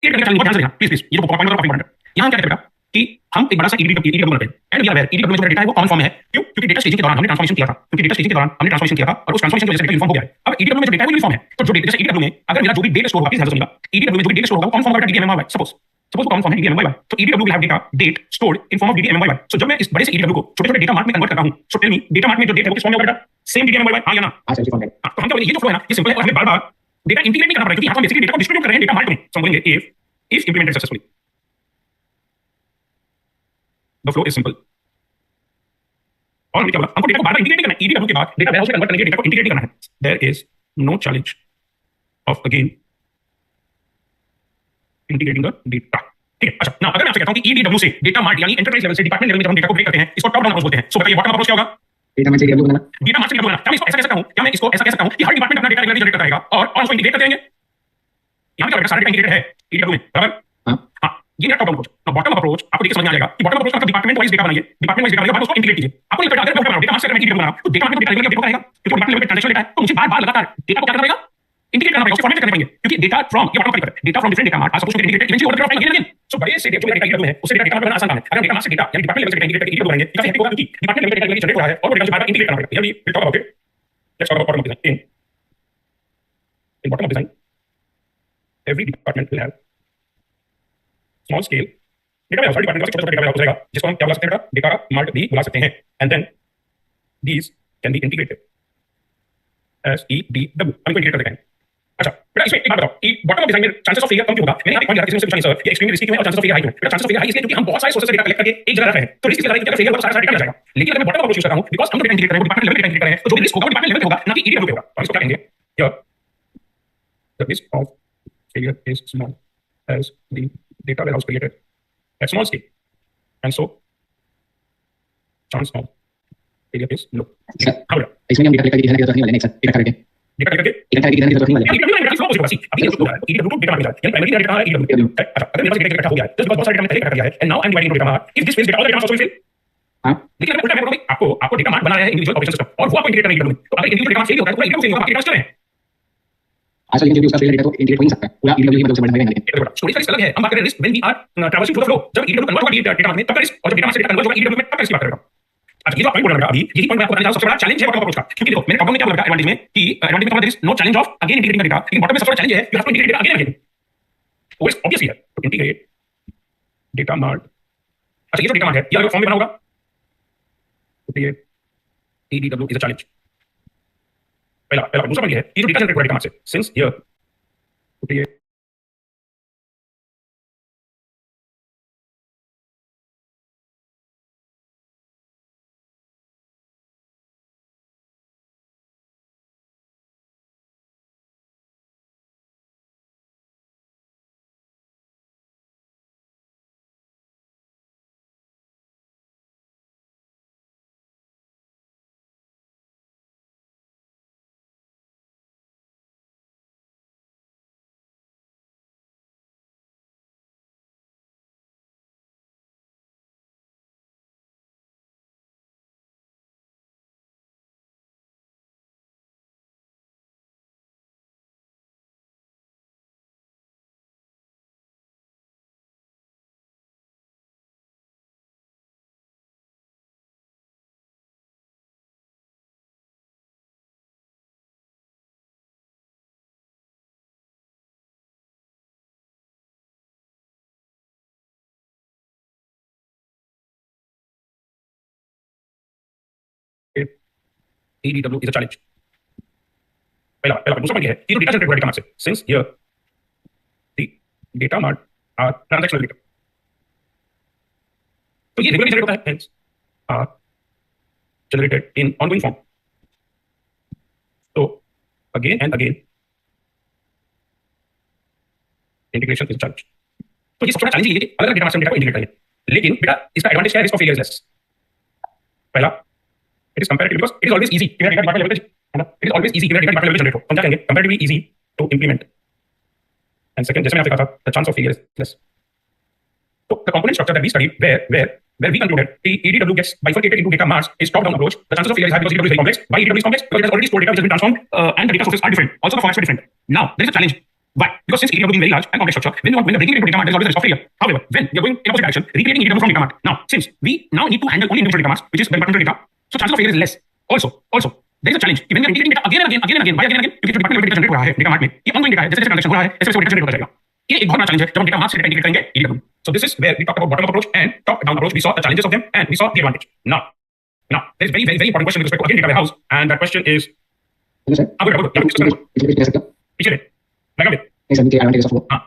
करने का बहुत ध्यान से देखना प्लीज प्लीज, ये जो पॉइंट काफी इंपॉर्टेंट है। यहां क्या कहते हैं बेटा कि हम एक बड़ा सा ईडीडब्ल्यू बनाते हैं एंड वी आर अवेयर ईडीडब्ल्यू में जो डेटा है वो कॉमन फॉर्म में है। क्यों? क्योंकि डेटा स्टेजिंग के दौरान हमने ट्रांसफॉर्मेशन किया था, क्योंकि डेटा स्टेजिंग के दौरान हमने ट्रांसफॉर्मेशन किया था और उस ट्रांसफॉर्मेशन की वजह से डेटा यूनिफॉर्म हो गया है। अब ईडीडब्ल्यू में जो डेटा है वो यूनिफॉर्म है, तो जो डेटा जैसे ईडीडब्ल्यू में अगर मेरा जो भी डेटा स्टोर होगा, प्लीज ध्यान से सुनिएगा, ईडीडब्ल्यू में जो भी डेटा स्टोर होगा वो कॉमन फॉर्म का डीडीएमएमवाई, सपोज सपोज वो कॉमन फॉर्म है डीडीएमएमवाई, तो EDW will have data date stored in form of D D M M Y. So जब मैं इस बड़े से ईडीडब्ल्यू को छोटे छोटे डेटा मार्ट में कन्वर्ट करता हूं, so tell me data mart में जो डेटा है वो किस फॉर्म में होगा बेटा? सेम डीडीएमएमवाई, हां या ना? हां सर, जी फॉर्म है। तो हम क्या बोलेंगे, ये जो फ्लो है ना ये सिंपल है और हमें बार-बार डेटा इंटीग्रेट नहीं करना पड़ेगा, क्योंकि यहां हम बेसिकली डेटा को डिस्ट्रीब्यूट कर रहे हैं डेटा मार्ट में। सो हम बोलेंगे if implemented successfully the flow is simple। और हमने क्या बोला, हमको डेटा को बार-बार इंटीग्रेट नहीं करना है, ईडीडब्ल्यू के बाद डेटा वेयरहाउस में कन्वर्ट करने के लिए डेटा को इंटीग्रेट नहीं करना है। There is no challenge of again integrating the data. ठीक है, अच्छा ना अगर मैं आपसे कहता हूं कि ईडीडब्ल्यू से डेटा मार्ट यानी एंटरप्राइज लेवल से डिपार्टमेंट लेवल में जब हम डेटा को ब्रेक करते हैं, इसको टॉप डाउन अप्रोच बोलते हैं। सो बताइए बॉटम अप्रोच क्या होगा? डेटा में से डब्ल्यू बनाना। डेटा मार्ट से डब्ल्यू बनाना। क्या मैं इसको ऐसा कह सकता हूं, क्या मैं इसको ऐसा कह सकता हूं कि हर डिपार्टमेंट अपना डेटा रेगुलरली जनरेट करता रहेगा और उसको इंटीग्रेट करते रहेंगे? यहां क्या सारा डेटा इंटीग्रेटेड है ईडीडब्ल्यू में, बराबर? हां हाँ, ये मेरा टॉप डाउन अप्रोच। ना बॉटम अप्रोच आपको देखिए समझ में आ जाएगा कि बॉटम अप्रोच का मतलब डिपार्टमेंट वाइज डेटा बनाइए, डिपार्टमेंट वाइज डेटा बनाइए, बाद उसको इंटीग्रेट कीजिए। आपको ये पता अगर मैं क्या डेटा मास्टर में ईडीडब्ल्यू बना रहा हूं तो डेटा में डेटा रेगुलर अपडेट करेगा, क्योंकि डिपार्टमेंट लेवल पे ट्रांजैक्शन डेटा है, तो मुझे बार-बार लगातार डेटा को क्या करना पड़ेगा? इंटीग्रेट करना पड़ेगा, उसको फॉर्मेट करना पड़ेगा, क्योंकि डेटा फ्रॉम ये बॉटम पर data from different data mart are supposed to be integrated eventually over the time again and again. So बड़े से डेटा जो डेटा ईडब्ल्यू है उससे डेटा बनाना आसान काम है। अगर डेटा मास्टर डेटा यानी डिपार्टमेंट लेवल से डेटा इंटीग्रेट करके ईडब्ल्यू बनाएंगे, ये काफी हेक्टिक होगा, क्योंकि डिपार्टमेंट लेवल पे डेटा जनरेट हो रहा है और वो डेटा से बार-बार इंटीग्रेट करना पड़ेगा। Here we will talk about it. Let's talk about bottom up design. In bottom up design every department will have small scale data warehouse. Department का छोटा छोटा डेटा वेयरहाउस रहेगा, जिसको हम क्या बुला सकते हैं बेटा? डेटा मार्ट भी बुला सकते हैं। And then these can be integrated as EDW। हम इनको इंटीग्रेट कर देते हैं। अच्छा बेटा इसमें एक बात बताओ कि बॉटम अप डिजाइन में चांसेस ऑफ फेलियर कम क्यों होगा? मैंने यहाँ पे पॉइंट किसी ने पूछा नहीं सर ये एक्सट्रीमली रिस्की क्यों है और चांसेस ऑफ फेलियर हाई क्यों? बेटा चांसेस ऑफ फेलियर हाई इसलिए क्योंकि हम बहुत सारे सोर्सेस से डेटा कलेक्ट करके एक जगह रख रहे हैं, तो रिस्क इसलिए ज्यादा है कि फेलियर होगा तो सारा डेटा मिल जाएगा। लेकिन अगर मैं बॉटम अप अप्रोच यूज कर रहा हूं, बिकॉज़ हम तो डेटा इंटीग्रेट कर रहे हैं, डिपार्टमेंट लेवल पे डेटा इंटीग्रेट कर रहे हैं, तो जो भी रिस्क होगा वो डिपार्टमेंट लेवल पे होगा, ना कि EDW पे होगा। और इसको क्या कहेंगे? Here the risk of failure is small as the data warehouse created at small scale, and so chance of failure is low। Sir हाँ बेटा, इसमें हम डेटा कलेक्ट करके ध्यान की जरूरत नहीं वाले, नहीं सर, डेटा करके डेटा करके इकट्ठा करके ध्यान की जरूरत नहीं वाले। EDW में फ्लो होगा। सी अभी ये फ्लो है EDW टू डेटा मार्ट में यानी प्राइमरी डेटा है EDW। अच्छा अगर मेरे पास डेटा इकट्ठा हो गया है, जस्ट बिकॉज़ बहुत सारे डेटा मैंने पहले इकट्ठा किया है, and now I am dividing data mart, if this fails data all data must fail. हां लेकिन अगर उल्टा मैं बोलूं आपको आपको डेटा मार्ट बनाया है इंडिविजुअल ऑपरेशन सिस्टम और वो आपको इंटीग्रेट करना है EDW में, तो अगर इंडिविजुअल डेटा मार्ट फेल होता है तो पूरा EDW फेल होगा, बाकी डेटा चल रहे हैं। आज लेकिन उसका डेटा तो इंटीग्रेट हो नहीं सकता, पूरा ईडब्ल्यू की मदद से बढ़ना पड़ेगा। स्टोरेज का रिस्क अलग है, हम बात कर रहे हैं risk when we are traversing through the flow. जब EDW कन्वर्ट होगा डेटा मार्ट में तब का रिस्क, और जब डेटा मार्ट से डेटा कन्वर्ट होगा EDW में तब का रिस्क बात कर रहे हैं। अच्छा ये जो पॉइंट बोल रहा हूं अभी, यही पॉइंट मैं आपको बताने जा रहा हूं, सबसे बड़ा चैलेंज है बॉटम अप्रोच का। क्योंकि देखो मैंने टॉप डाउन में क्या बोला एडवांटेज में कि एडवांटेज में there is no challenge of again integrating the data, लेकिन बॉटम में सबसे बड़ा चैलेंज है you have to integrate again again. वो इज ऑब्वियसली है तो इंटीग्रेट डेटा मार्ट। अच्छा ये जो डेटा मार्ट है ये अलग फॉर्म में बना होगा, तो ये EDW इज अ चैलेंज। पहला पहला दूसरा पॉइंट ये है ये जो डेटा जनरेट हो रहा है डेटा मार्ट से, सिंस हियर तो ये ADW is a challenge. पहला पहला दूसरा पॉइंट ये है कि जो डेटा जनरेट हुआ डेटा मार्ट से, since here the data mart are transactional data, तो ये रेगुलरली जनरेट होता है, hence are generated in ongoing form. तो again and again integration is challenge. तो ये सबसे बड़ा चैलेंज ये है कि अलग डेटा मार्ट से डेटा को इंटीग्रेट करें, लेकिन बेटा इसका एडवांटेज क्या है, risk of failure is less. पहला, it is comparatively because it is always easy कि डेटा डिपार्टमेंट लेवल पे, है ना, इट इज ऑलवेज इजी कि डेटा डिपार्टमेंट लेवल पे जनरेट हो. हम क्या कहेंगे, comparatively easy to implement. And second, जैसे मैंने आपसे कहा था, the chance of failure is less. So the component structure that we studied, where we concluded the EDW gets bifurcated into data marts is top-down approach. The chances of failure is high because EDW is very complex. Why EDW is complex? Because it has already stored data which has been transformed, and the data sources are different. Also, the formats are different. Now, there is a challenge. Why? Because since EDW being very large and complex structure, when you're bringing it into data mart, there is always a risk of failure. However, when you're going in opposite direction, recreating EDW from data mart. Now, since we now need to handle only individual data marts, which is the departmental data, so chances of failure is less. Also, there is a challenge. When you're integrating data again and again, why again and again? क्योंकि जो departmental data generate हो रहा है data mart में, ये ongoing data है, जैसे transaction हो रहा है, ऐसे वो data generate होता जाएगा. ये एक बहुत बड़ा चैलेंज है जब हम डेटा मार्ट से डेटा इंटीग्रेट करेंगे EDW. So this is where we talked about bottom up approach and top down approach. We saw the challenges of them and we saw the advantage. Now there is very important question with respect to again data warehouse, and that question is sir, पीछे लगा दे. नहीं sir, नीचे advantage of वो. हां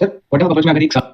sir, bottom up approach में अगर एक साथ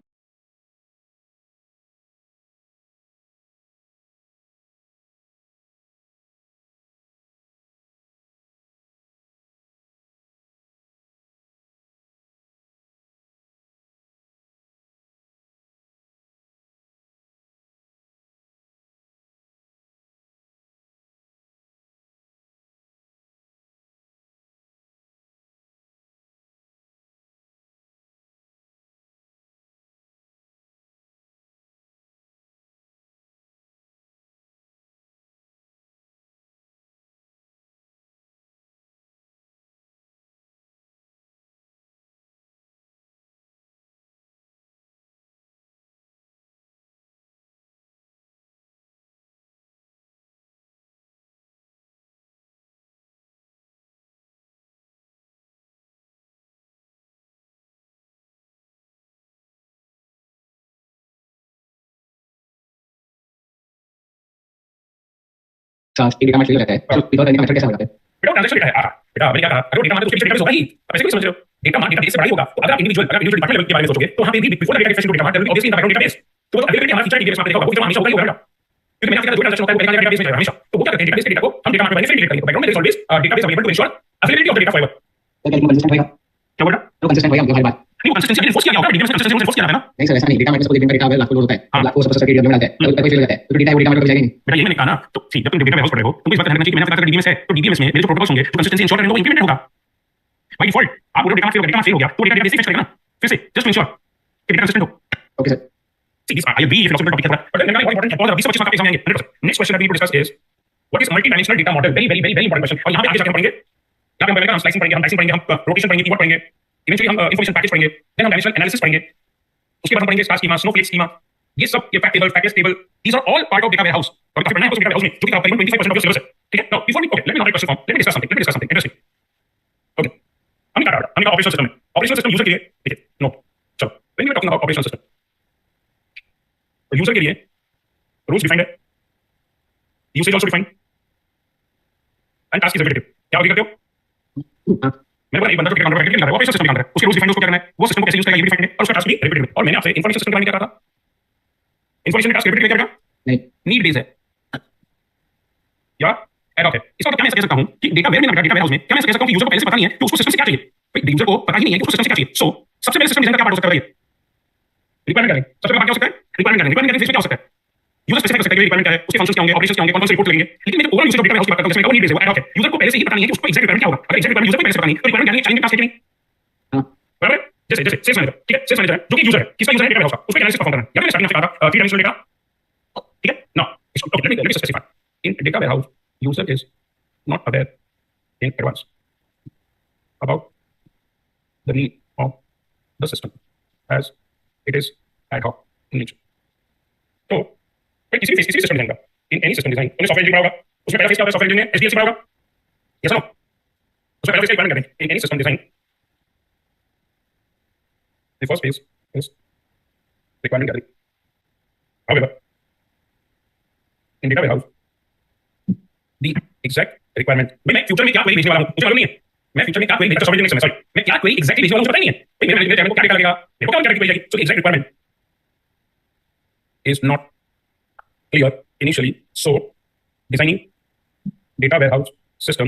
एक डेटा मार्ट रहता है, तो विदाउट एनी मेथड कैसे हो जाता है? बेटा ट्रांजैक्शन डेटा है. बेटा मैंने क्या कहा, अगर डेटा मार्ट उसके पीछे डेटाबेस होगा ही, अब ऐसे भी समझ रहे हो, डेटा मार्ट डेटाबेस से बड़ा ही होगा. तो अगर आप इंडिविजुअल डिपार्टमेंट लेवल के बारे में सोचोगे, तो वहां पे भी before the data gets into data mart there will be obviously in the background database. तो वो अवेलेबिलिटी हमारा फीचर डेटाबेस में देखा होगा, वो फीचर हमेशा होगा ही होगा बेटा. क्योंकि मैंने आपसे कहा दो ट्रांजैक्शन होता है, वो डेटाबेस में जाएगा हमेशा. तो वो क्या करते हैं, डेटाबेस के डेटा को हम डेटा मार्ट में फिर इंटीग्रेट करेंगे. बैकग्राउंड में there is always database available to ensure availability of the data fiber. तो क्या कंसिस्टेंट होगा? क्या बोला? तो कंसिस्टेंट होगा हर बार. नहीं, वो कंसिस्टेंसी एनफोर्स किया होगा, डेटाबेस में कंसिस्टेंसी एनफोर्स किया जाता है ना. नहीं सर, ऐसा नहीं. डेटा मार्ट में सपोज डेटा है लाखों लोड होता है, लाखों सपोज करके EDW में डालता है, तो कोई फेल हो जाता है, तो डेटा वो डेटा मार्ट में जाएगा नहीं. बेटा ये मैंने कहा ना, तो सी जब तुम डेटा वेयरहाउस पढ़ रहे हो, तुमको इस बात का ध्यान रखना चाहिए कि मैंने आपको कहा DBMS है, तो DBMS में मेरे जो प्रोटोकॉल्स होंगे, जो कंसिस्टेंसी इंश्योर करेंगे, वो इंप्लीमेंट होगा. बाय डिफॉल्ट आप बोलो डेटा मार्ट फेल हो गया, तो डेटा डेटाबेस फेच करेगा ना फिर से, जस्ट इंश्योर कि डेटा कंसिस्टेंट हो. Okay sir. See, this I agree, ये philosophical topic है थोड़ा, but very important है. बहुत अभी सब चीज़ का आएंगे 100%. Next question that we need to discuss is what is multi-dimensional data model? Very important question. और यहाँ पे आगे जाके हम पढ़ेंगे, यहाँ पे हम पढ़ेंगे, हम स्लाइसिंग पढ़ेंगे, हम डाइसिंग पढ़ेंगे, हम रोटेशन पढ़ेंगे, कीवर्ड पढ़ेंगे, इवेंचुअली हम इंफॉर्मेशन पैकेज पढ़ेंगे, देन हम डायमेंशनल एनालिसिस पढ़ेंगे, उसके बाद हम पढ़ेंगे स्टार स्कीमा, स्नोफ्लेक स्कीमा, ये सब, ये fact table, factless table, these are all part of data warehouse. और काफी पढ़ना है डेटा वेयरहाउस में, जो कि तकरीबन 25% of your syllabus है. ठीक है. Now before we, okay, let me not write question form, let me discuss something interesting. Okay, हमने कहा ऑपरेशनल सिस्टम में, ऑपरेशनल सिस्टम यूजर के लिए, ठीक है, नो, चलो, when we are talking about operational system, तो यूजर के लिए रूल्स डिफाइंड है, usage also defined, and task is repetitive. क्या आप करते हो? मेरे पास एक बंदा जो डेटा काउंटर है, वो ऑपरेशनल सिस्टम का है, उसके रूल्स डिफाइंड, उसको क्या करना है, वो सिस्टम को कैसे यूज करेगा, ये डिफाइंड है, और उसका टास्क भी रिपीटेटिव. और मैंने आपसे इंफॉर्मेशन सिस्टम के बारे में क्या कहा था? इंफॉर्मेशन टास्क रिपीटेटिव क्या बेटा? नहीं, नीड बेस है या एड ऑफ है. इसका मतलब क्या मैं कह सकता हूं कि डेटा वेयर में डेटा वेयरहाउस में क्या मैं कह सकता हूं कि यूजर को पहले से पता नहीं है कि उसको सिस्टम से क्या चाहिए. भाई यूजर को पता ही नहीं है कि उसको सिस्टम से क्या चाहिए. सो सबसे पहले सिस्टम डिजाइन का क्या पार्ट हो सकता है? रिक्वायरमेंट करेंगे. सबसे पहले क्या हो सकता है? रिक्वायरमेंट करेंगे. क्या हो सकता है? यूजर स्पेसिफिक हो सकता है कि रिक्वायरमेंट क्या है, उसके फंक्शंस क्या होंगे, ऑपरेशंस क्या होंगे, कौन कौन से रिपोर्ट लगेंगे. लेकिन मैं जो overall user of data warehouse की बात करता हूं, जिसमें वो नीड बेस है, वो एड ऑफ है. यूजर को पहले से ही पता नहीं है कि उसको एग्जैक्ट रिक्वायरमेंट क्या होगा. अगर एग्जैक्ट रिक्वायरमेंट यूजर को पहले से पता नहीं है, तो रिक्वायरमेंट क्या है, चैलेंज टास्क है कि नहीं. हां, बराबर है. जैसे सेल्स मैनेजर, ठीक है, सेल्स मैनेजर है जो कि यूजर है, किसका यूजर है, डेटा वेयरहाउस का, उसका एनालिसिस परफॉर्म करना है. या मैंने स्टार्टिंग में कहा था 3 डायमेंशनल डेटा, ठीक है. Now okay, let me specify. In data warehouse user is not aware in advance about the need of the system as it is ad hoc in nature. तो किसी भी सिस्टम डिजाइन का, in any system design, उन्हें software engineer होगा, उसमें पहला face क्या होता है, सॉफ्टवेयर इंजीनियर एसडीएलसी पढ़ा होगा, यस नो, उसमें पहला फेस क्या रिक्वायरमेंट करेंगे. In any system design the first face is requirement gathering. However in data warehouse the exact requirement. भाई मैं फ्यूचर में क्या क्वेरी भेजने वाला हूँ मुझे मालूम नहीं है। मैं फ्यूचर में क्या क्वेरी भेजता सॉरी सॉरी मैं क्या क्वेरी एग्जैक्टली भेजने वाला हूँ मुझे पता नहीं है। भाई मेरे चैनल को क्या डेटा लगेगा, मेरे को क्या क्वेरी जाएगी। So exact requirement is not clear initially, so designing data warehouse system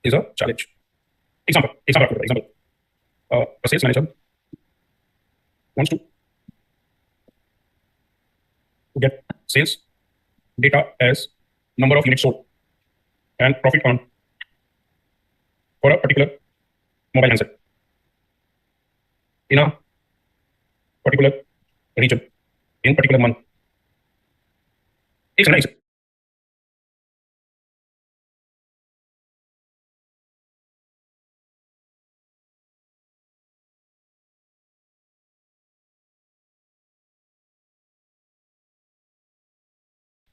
is a challenge. Example. A sales manager wants to get sales data as number of units sold and profit earned for a particular mobile handset in a particular region in particular month. एक second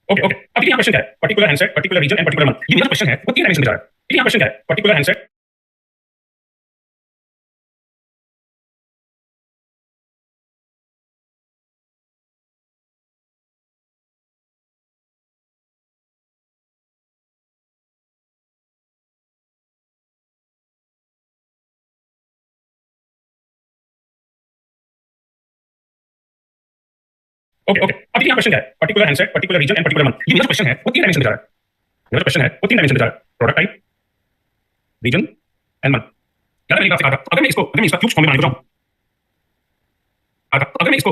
okay okay अब यहाँ question क्या है, particular handset particular region and particular month. ये मेरा question है वो 3 dimension में जा रहा है। यहाँ क्वेश्चन क्या है, पर्टिकुलर हैंडसेट ओके ओके अब यहाँ क्वेश्चन क्या है, particular handset particular region and particular month. ये मेरा क्वेश्चन है वो 3 डायमेंशन में जा रहा है। मेरा क्वेश्चन है वो 3 डायमेंशन में जा रहा है, product type region and month. यार मैंने कहा अगर मैं इसका क्यूब फॉर्म में बनाने को जाऊं, अगर मैं इसका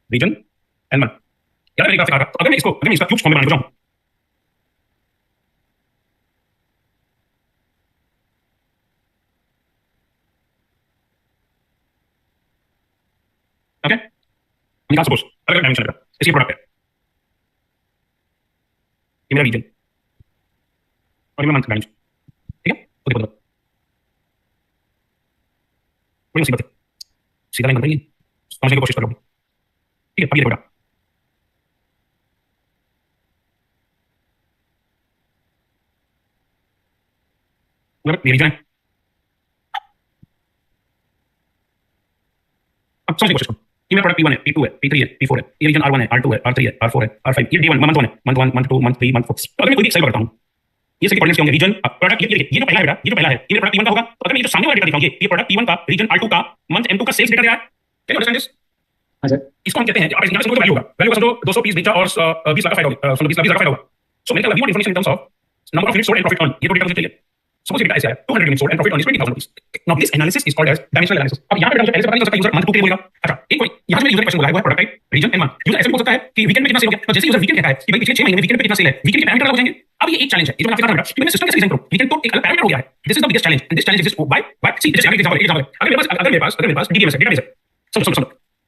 रीजन एंड मंथ। यार मैंने कहा अगर मैं इसका क्यूब फॉर्म में बनाने को जाऊं, ओके निकाल सपोज अलग अलग डायमेंशन लगा, इसकी प्रोडक्ट है, ये मेरा रीजन और ये मेरा मंथ डायमेंशन। ठीक है ओके बोलो कोई मुसीबत है, सीधा लाइन बन रही है, समझने की कोशिश कर लो। ठीक है अब ये देखो बेटा, ये रीजन है। अब समझने की कोशिश करो, ये मेरा प्रोडक्ट P1 है, P2 है, P3 है, P4 है, ये रीजन R1 है, R2 है, R3 है, R4 है, R5, ये D1 मंथ 1 है, मंथ 1 मंथ 2 मंथ 3 मंथ 4। तो अगर मैं कोई भी सेल करता हूं, ये सभी कोऑर्डिनेट्स होंगे, रीजन प्रोडक्ट ये जो पहला है बेटा, ये जो पहला है ये प्रोडक्ट P1 का होगा। तो अगर मैं ये जो सामने वाला डेटा दिखाऊंगा, ये प्रोडक्ट P1 का रीजन R2 का मंथ M2 का सेल्स डेटा दे रहा है। Can you understand this? हाँ सर। इसको हम कहते हैं, आप यहाँ से वैल्यू होगा, वैल्यू का समझो 200 पीस बेचा और 20 लाख का फायदा होगा, 20 लाख का फायदा होगा। सो मैंने कहा we want information in terms of number of units sold and profit earn, ये तो डेटा मुझे चाहिए। सपोज ये डेटा ऐसा है 200 units sold and profit earn is 20,000 rupees. Now this analysis is called as dimensional analysis. अब यहाँ पे मुझे पहले से पता नहीं हो सकता यूजर मंथ 2 के लिए बोलेगा। अच्छा एक कोई यहाँ से यूजर क्वेश्चन बोला है वो है product type region and month. User ऐसे भी बोल सकता है कि वीकेंड पे कितना सेल हो गया, तो जैसे यूजर वीकेंड कहता है कि भाई पिछले 6 महीने में वीकेंड पे कितना सेल है, वीकेंड के पैरामीटर अलग हो जाएंगे। अब ये एक चैलेंज है, ये जो मैं आपसे कहा था कि मैंने सिस्टम कैसे डिजाइन करूं, वीकेंड तो एक अलग पैरामीटर हो गया है। This is the biggest challenge and this challenge exist by see जैसे एग्जांपल अगर मेरे पास डीबीएमएस है, डेटाबेस है। सुनो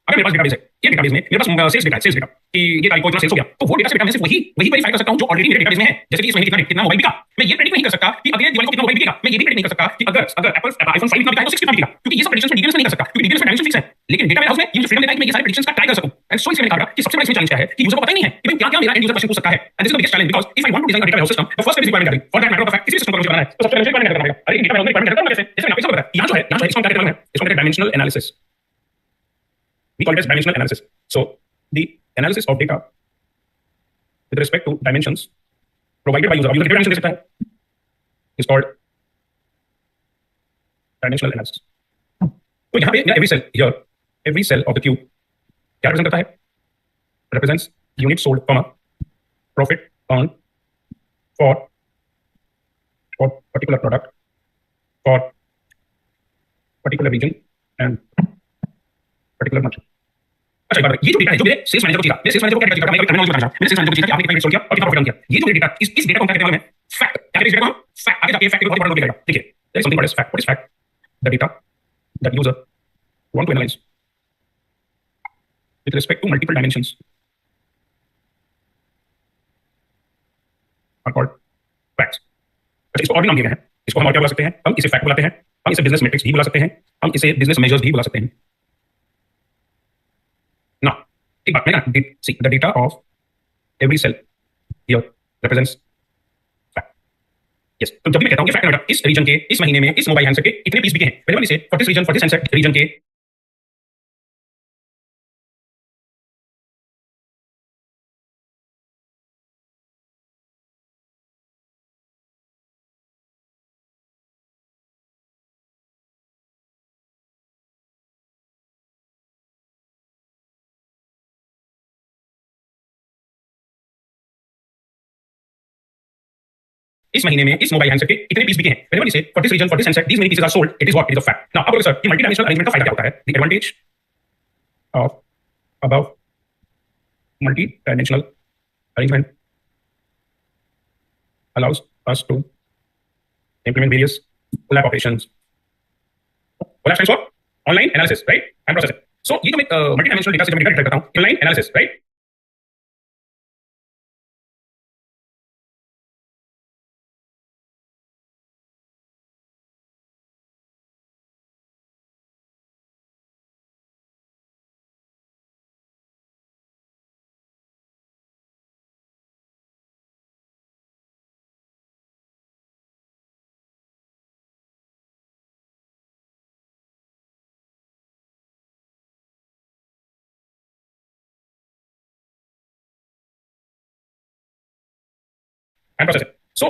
अगर मेरे पास डेटाबेस है, ये डेटाबेस में मेरे पास सेल्स डेटा कि ये तारीख को इतना सेल्स हो गया, तो वो डेटा से बेटा मैं सिर्फ वही वेरीफाई कर सकता हूं जो ऑलरेडी मेरे डेटाबेस में है। जैसे कि इस महीने कितना मोबाइल बिका, मैं ये प्रेडिक्ट नहीं कर सकता कि अगले दिवाली को कितना मोबाइल बिकेगा, मैं ये भी प्रेडिक्ट नहीं कर सकता कि अगर एप्पल आईफोन 5 इतना बिका है तो 6 कितना बिकेगा, क्योंकि ये सब प्रेडिक्शंस में डिटेल्स में नहीं कर सकता, क्योंकि डिटेल्स में डायमेंशन फिक्स है। लेकिन डेटा वेयरहाउस में ये जो फ्रीडम देता है कि मैं ये सारे प्रेडिक्शंस का ट्राई कर सकूं। एंड सो इसलिए मैंने कहा कि सबसे बड़ा इसमें चैलेंज क्या है कि यूजर को पता ही नहीं है कि भाई क्या-क्या मेरा एंड यूजर क्वेश्चन पूछ सकता है। And this is the biggest challenge, because if I want to design a data warehouse system, the first step is requirement gathering. For that matter of fact किसी सिस्टम को मुझे बनाना है तो सबसे पहले मुझे रिक्वायरमेंट गैदर करना पड़ेगा। अरे डेटा वेयरहाउस में रिक्वायरमेंट गैदर करना कैसे? जैसे मैंने आपको सब बताया, यहां जो है इसको हम क्या कहते हैं, इसको हम कहते हैं dimensional analysis. We call it as dimensional analysis. So the analysis of data with respect to dimensions provided by user, user dimension दे सकता है, is called dimensional analysis. तो यहाँ पे every cell here, every cell of the cube क्या represent करता है? Represents unit sold, profit earned for particular product for particular region and particular month. अच्छा, बात ये जो डेटा है जो मेरे सेल्स मैनेजर को चाहिए, मेरे सेल्स मैनेजर को क्या चाहिए, मैं टर्मिनोलॉजी बताना मेरे सेल्स मैनेजर को चाहिए कि आपने कितना सोल्ड किया और कितना प्रॉफिट किया। ये जो डेटा, इस डेटा को हम क्या कहते हैं मालूम है? फैक्ट। क्या कहते हैं इस डेटा को? फैक्ट। आगे जाके फैक्ट को बहुत बड़ा रोल प्ले करेगा। देखिए, there is something called as fact. What is fact? The data that user want to analyse with respect to multiple dimensions are called facts. अच्छा, इसको और भी नाम दिए गए हैं। इसको हम और क्या बुला सकते हैं? हम इसे फैक्ट बुलाते हैं, हम इसे बिजनेस मैट्रिक्स भी बुला सकते हैं, हम इसे बिजनेस मेजर्स भी बुला सकते हैं। Now, एक बात मैं see the data of every cell here represents fact. Yes. तो जब भी मैं कहता हूँ कि फैक्ट डेटा इस रीजन के, इस महीने में, इस मोबाइल हैंडसेट के इतने पीस बिके हैं, whenever we say for this region, for this handset region के इस महीने में इस मोबाइल हैंडसेट के इतने पीस बिके हैं, whenever we say for this region, for this handset, these many pieces are sold, it is what? It is a fact. Now, अब बोलो सर, ये मल्टी-डायमेंशनल अरेंजमेंट का फायदा क्या होता है? The advantage of above multi-dimensional arrangement allows us to implement various OLAP operations. OLAP stands for online analysis, right? And processing. So ये जो मैं multi-dimensional data से जब मैं डेटा करता हूँ, online analysis, right? And processing. So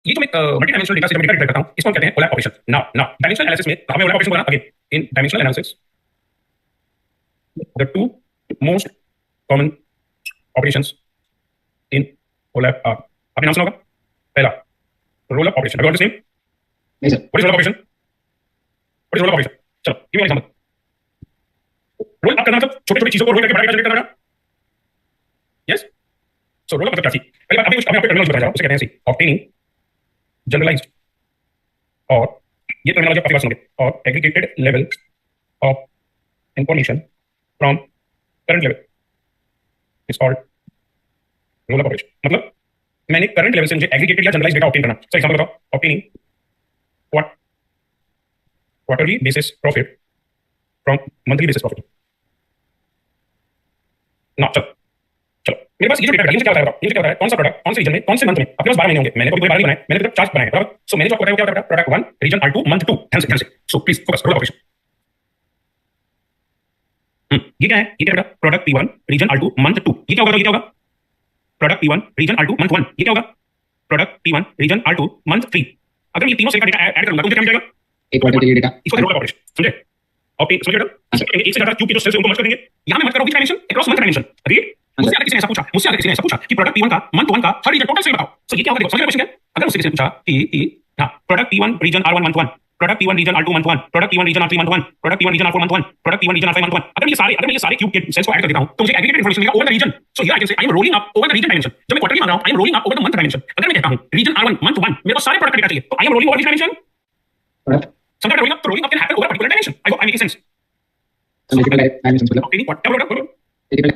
ये जो मैं मल्टी-डायमेंशनल डेटा से जब मैं डेटा करता हूँ, इसको हम कहते हैं ओलैप ऑपरेशन। नाउ डायमेंशनल एनालिसिस में कहाँ पे ओलैप ऑपरेशन बोला? Again in dimensional analysis the two most common operations in OLAP are, आपने नाम सुना होगा? पहला रोल अप ऑपरेशन। अगर सेम नहीं sir. What is roll up operation? What is roll up operation? चलो give me an example. Roll up करना मतलब छोटे-छोटे चीजों को रोल करके बड़ा जनरेट करना। यस। सो रोल अप मतलब क्या चीज? पहली बात अभी टर्मिनोलॉजी बता रहा हूं, उसे कहते हैं सी ऑब्टेनिंग जनरलाइज्ड और ये टर्मिनोलॉजी आपकी बात सुनोगे, और aggregated level of information from current level is called role up operation. मतलब मैंने करंट लेवल से मुझे एग्रीगेटेड या जनरलाइज्ड डेटा ऑब्टेन करना। सो एग्जांपल बताओ, obtaining what quarterly basis profit from monthly basis profit. ना चलो मेरे पास ये जो डेटा है, ये क्या होता है बताओ? ये क्या होता है? कौन सा प्रोडक्ट कौन से रीजन में कौन से मंथ में? अपने पास 12 महीने होंगे, मैंने कोई 12 नहीं बनाए, मैंने तो 4 बनाए, बराबर? सो मैंने जो आपको बताया वो क्या होता है? Product 1 region R2 month 2। ध्यान से। So please focus, roll operation. ये क्या है? ये क्या है? Product P1 region R2 month 2। ये क्या होगा? ये क्या होगा? Product P1 region R2 month 1। ये क्या होगा? Product P1 region R2 month 3। अगर मैं तीनों सेल का डेटा ऐड करूंगा तो मुझे क्या मिल जाएगा? एक क्वार्टर के लिए डेटा। इसको रोल ऑपरेशन, समझे? ओके समझ गए? एक से ज्यादा क्यूब के जो सेल्स है उनको मर्ज कर देंगे। यहाँ मैं मर्ज कर रहा हूँ dimension across month dimension. Agreed? मुझसे अगर किसी ने ऐसा पूछा, मुझसे अगर किसी ने ऐसा पूछा कि प्रोडक्ट P1 का मंथ 1 का हर रीजन टोटल सेल बताओ, तो ये क्या होगा? देखो समझ रहे हो क्वेश्चन क्या? अगर मुझसे किसी ने पूछा कि हां product P1 region R1 month 1, product P1 region R2 month 1, product P1 region R3 month 1, product P1 region R4 month 1, product P1 region R5 month 1, अगर मैं ये सारे क्यूब के सेल्स को ऐड कर देता हूं तो मुझे एग्रीगेटेड इंफॉर्मेशन मिलेगा over the region. So here I can say I am rolling up over the region dimension. जब मैं क्वार्टरली मान रहा हूं I am rolling up over the month dimension. अगर मैं कहता हूं रीजन R1 मंथ 1 मेरे को सारे प्रोडक्ट का डेटा चाहिए तो I am rolling over region dimension. Correct. समझ रहे हो? Rolling up can happen over a particular dimension. I hope I making sense. So multiple dimensions मतलब ओके क्या बोल रहा हूं? multiple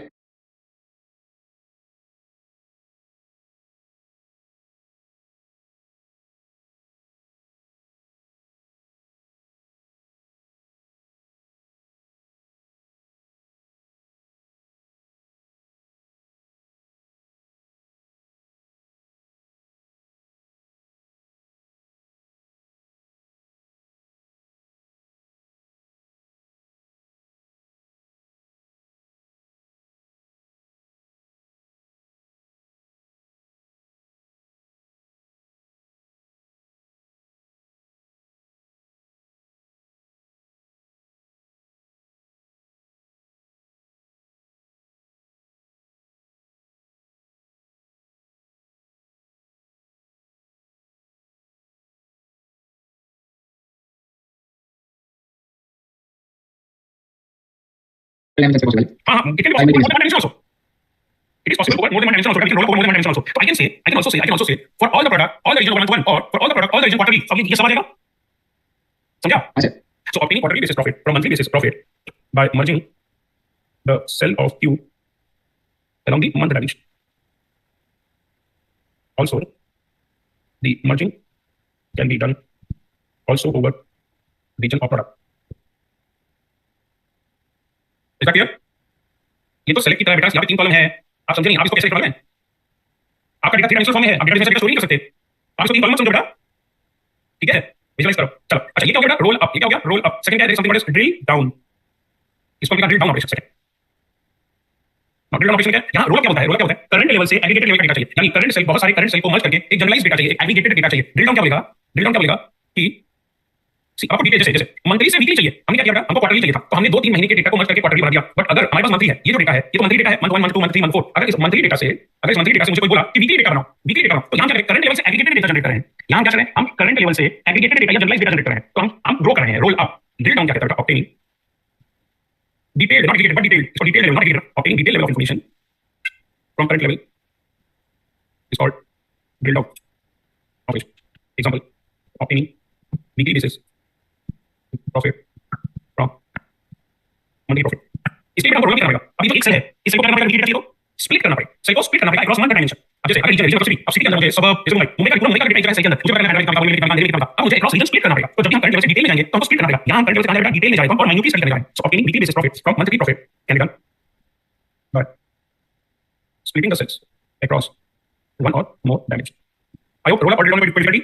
dimensions possible. हाँ it can be possible over one dimension also. It is possible over more than one dimension also. We can roll up over more than one dimension also. So I can say for all the product, all the region over month 1 or for all the product, all the region quarterly. अब ये समझ आएगा? समझा? हाँ sir. So obtaining quarterly basis profit from monthly basis profit by merging the cell of Q along the month dimension. Also, the merging can be done also over region of product. इसका clear? ये तो select की तरह बेटा, यहाँ पे 3 column है, आप समझे नहीं? आप इसको कैसे करोगे? आपका डेटा 3 डायमेंशनल फॉर्म में है, आप डेटा डायमेंशन स्टोर नहीं कर सकते। आप इसको 3 कॉलम मत समझो बेटा, ठीक है? विजुअलाइज करो। चलो अच्छा ये क्या हो गया? Roll up. ये क्या हो गया? Roll up. सेकंड क्या है? Something what is drill down. इसको लिखा drill down operation. Second drill down operation क्या है? यहाँ रोल क्या होता है? रोल क्या होता है? करंट लेवल से एग्रीगेटेड लेवल का डेटा चाहिए, यानी करंट सेल, बहुत सारे करंट सेल को मर्ज करके एक जनरलाइज्ड डेटा चाहिए, एक एग्रीगेटेड डेटा चाहिए। ड्रिल डाउन क्या बोलेगा? ड्रिल डाउन क्या बोलेगा कि आपको डिटेल जैसे मंथली से वीकली चाहिए, हमने क्या किया? हमको क्वार्टरली चाहिए था, तो हमने 2-3 महीने के डेटा को मर्ज करके क्वार्टरली बना दिया। बट अगर हमारे पास मंथली है, ये जो डेटा है ये तो मंथली डेटा है, मंथ 1 मंथ 2 मंथ 3 मंथ 4। अगर इस मंथली डेटा से मुझे कोई बोला कि वीकली डेटा बनाओ, वीकली डेटा बनाओ, तो यहाँ क्या करें? करंट लेवल से एग्रीगेटेड डेटा जनरेट कर रहे हैं। यहाँ क्या कर रहे हैं? हम करंट लेवल से एग्रीगेटेड डेटा या जनरलाइज्ड डेटा जनरेट कर रहे हैं, तो हम ग्रो कर रहे हैं, रोल अप। ड्रिल डाउन क्या कहता है? Obtaining detailed, not aggregated but detailed, इसको detail level, not aggregated, obtaining detail level of information from current level is called drill down operation. Example, obtaining weekly basis profit from monthly profit. इसके लिए हमको role भी करना पड़ेगा। अभी जो एक सेल है, इस सेल को करना पड़ेगा वीकली डेटा, स्प्लिट करना पड़ेगा, सेल को स्प्लिट करना पड़ेगा अक्रॉस मंथ डायमेंशन। अब जैसे अगर रीजन रीजन अब सिटी के अंदर मुझे सबब जैसे मुंबई का पूरा मुंबई का डेटा है सेल के अंदर, मुझे पता है काम काम अब मुझे अक्रॉस रीजन स्प्लिट करना पड़ेगा। तो जब हम करंट लेवल से डिटेल में जाएंगे तो हमको स्प्लिट करना पड़ेगा। यहाँ करंट लेवल से कहां जाएगा? डिटेल में जाएगा और माइन्यूटली स्प्लिट करेगा। सो obtaining weekly basis profits from monthly profit can be done by splitting the cells across one or more dimensions. I hope roll up or drill down में clarity,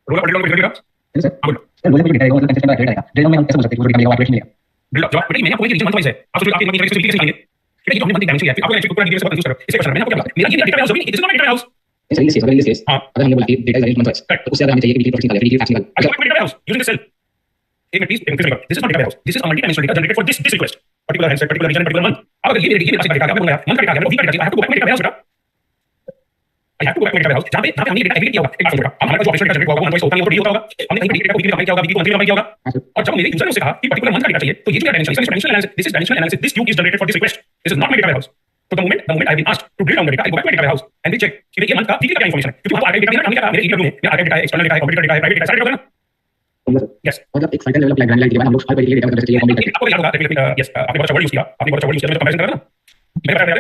role up और drill down में clarity. Sir sir role में data है, वो मतलब concept का data है। Drill down में हम कैसे बोल सकते हैं? वो डेटा मिलेगा, ऑपरेशन मिलेगा। ड्रिल जवाब बेटा मैंने आपको ये रीजन मंथ वाइज है, आप सोचो आपके मंथ वाइज कैसे सीखेंगे? बेटा ये तो हमने मंथ डायमेंशन है, फिर आपको एक्चुअली पूरा डिटेल से कंफ्यूज करो। इसे क्वेश्चन मैंने आपको क्या बोला? मेरा ये डेटा हाउस अभी, it is not data house. Sir ये अगर ये हां अगर हमने बोला कि डेटा इज मंथ वाइज, तो उससे अगर हमें चाहिए कि वीकली प्रॉफिट निकाले, वीकली फैक्ट निकाले, I got data house using the cell. एक minute please, this is not data house, this is a multi dimensional data generated for this request, particular handset, particular region, particular month. अब अगर ये मेरे data का data है, month का data है, week का डेटा है, I have to go back to my data house बेटा। I have to go back to my data house जहां पे हमने डेटा एग्रीगेट किया होगा। एक बात सोचो, अब हमारे पास जो ऑपरेशन डेटा जनरेट हुआ होगा, मंथ वाइज होता नहीं, वो तो डी होता होगा। हमने कहीं पे डेटा को वीकली में किया होगा, वीकली को मंथली में किया होगा। और जब मेरे यूजर ने उससे कहा कि पर्टिकुलर मंथ का डेटा चाहिए, तो ये जो डायमेंशन, इसका dimensional analysis, this is dimensional analysis, this cube is generated for this request, this is not my data house. तो the moment I have been asked to drill down the data, I go back to my data warehouse and we check कि ये month का weekly का क्या information है, क्योंकि वहां पर आर्काइव डेटा नहीं है। मेरे ईडब्ल्यू में मेरा आर्काइव डेटा है, एक्सटर्नल डेटा है, कंप्यूटर डेटा है, प्राइवेट डेटा है, सारे डेटा होगा ना। यस मतलब एक फाइनल लेवल ऑफ ग्रैनुलरिटी के बाद हम लोग हर कोई डेटा का चाहिए कंप्लीट करते आपको याद होगा लेकिन यस आपने बहुत अच्छा वर्ड यूज किया, आपने बहुत अच्छा वर्ड यूज किया, मैं कंपैरिजन कर रहा था ना। मैंने बताया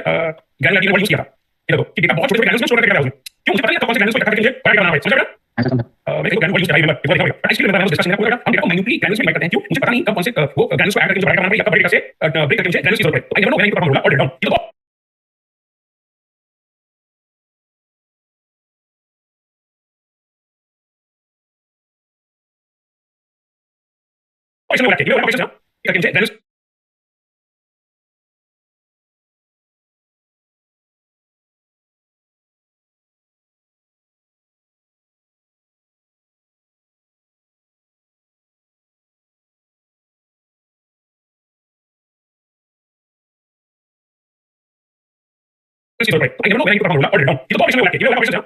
ग्रैनुलरिटी का वर्ड यूज किया था। ये देखो कि डेटा बहुत छोटे-छोटे ग्रैनुल्स में स्टोर करके रखा है उसने, क्यों मुझे पता नहीं था कौन से ग्रैनुल्स को इकट्ठा करके मुझे क्या करना है, समझ रहे हो? हैं। समझा। मैं ग्रैनुल वर्ड यूज कर रहा हूं, मैं देखो बट एक्चुअली मैं डिस्कशन में हम डेटा को मैन्युअली ग्रैनुल्स में डिवाइड करते हैं, क्यों मुझे पता नहीं कब कौन से वो ग्रैनुल्स को ऐड करके मुझे डिवाइड करना है या कब डेटा से ब्रेक करके मुझे ग्रैनुल्स की जरूरत है। तो I never know when to roll up और ड्रिल डाउन। ये तो ऑपरेशन में रखते हैं, ऑपरेशन करके मुझे granules this is right. I never know when I need to perform roll up or drill down. ये तो ऑपरेशन में होगा, ये वाला ऑपरेशन है.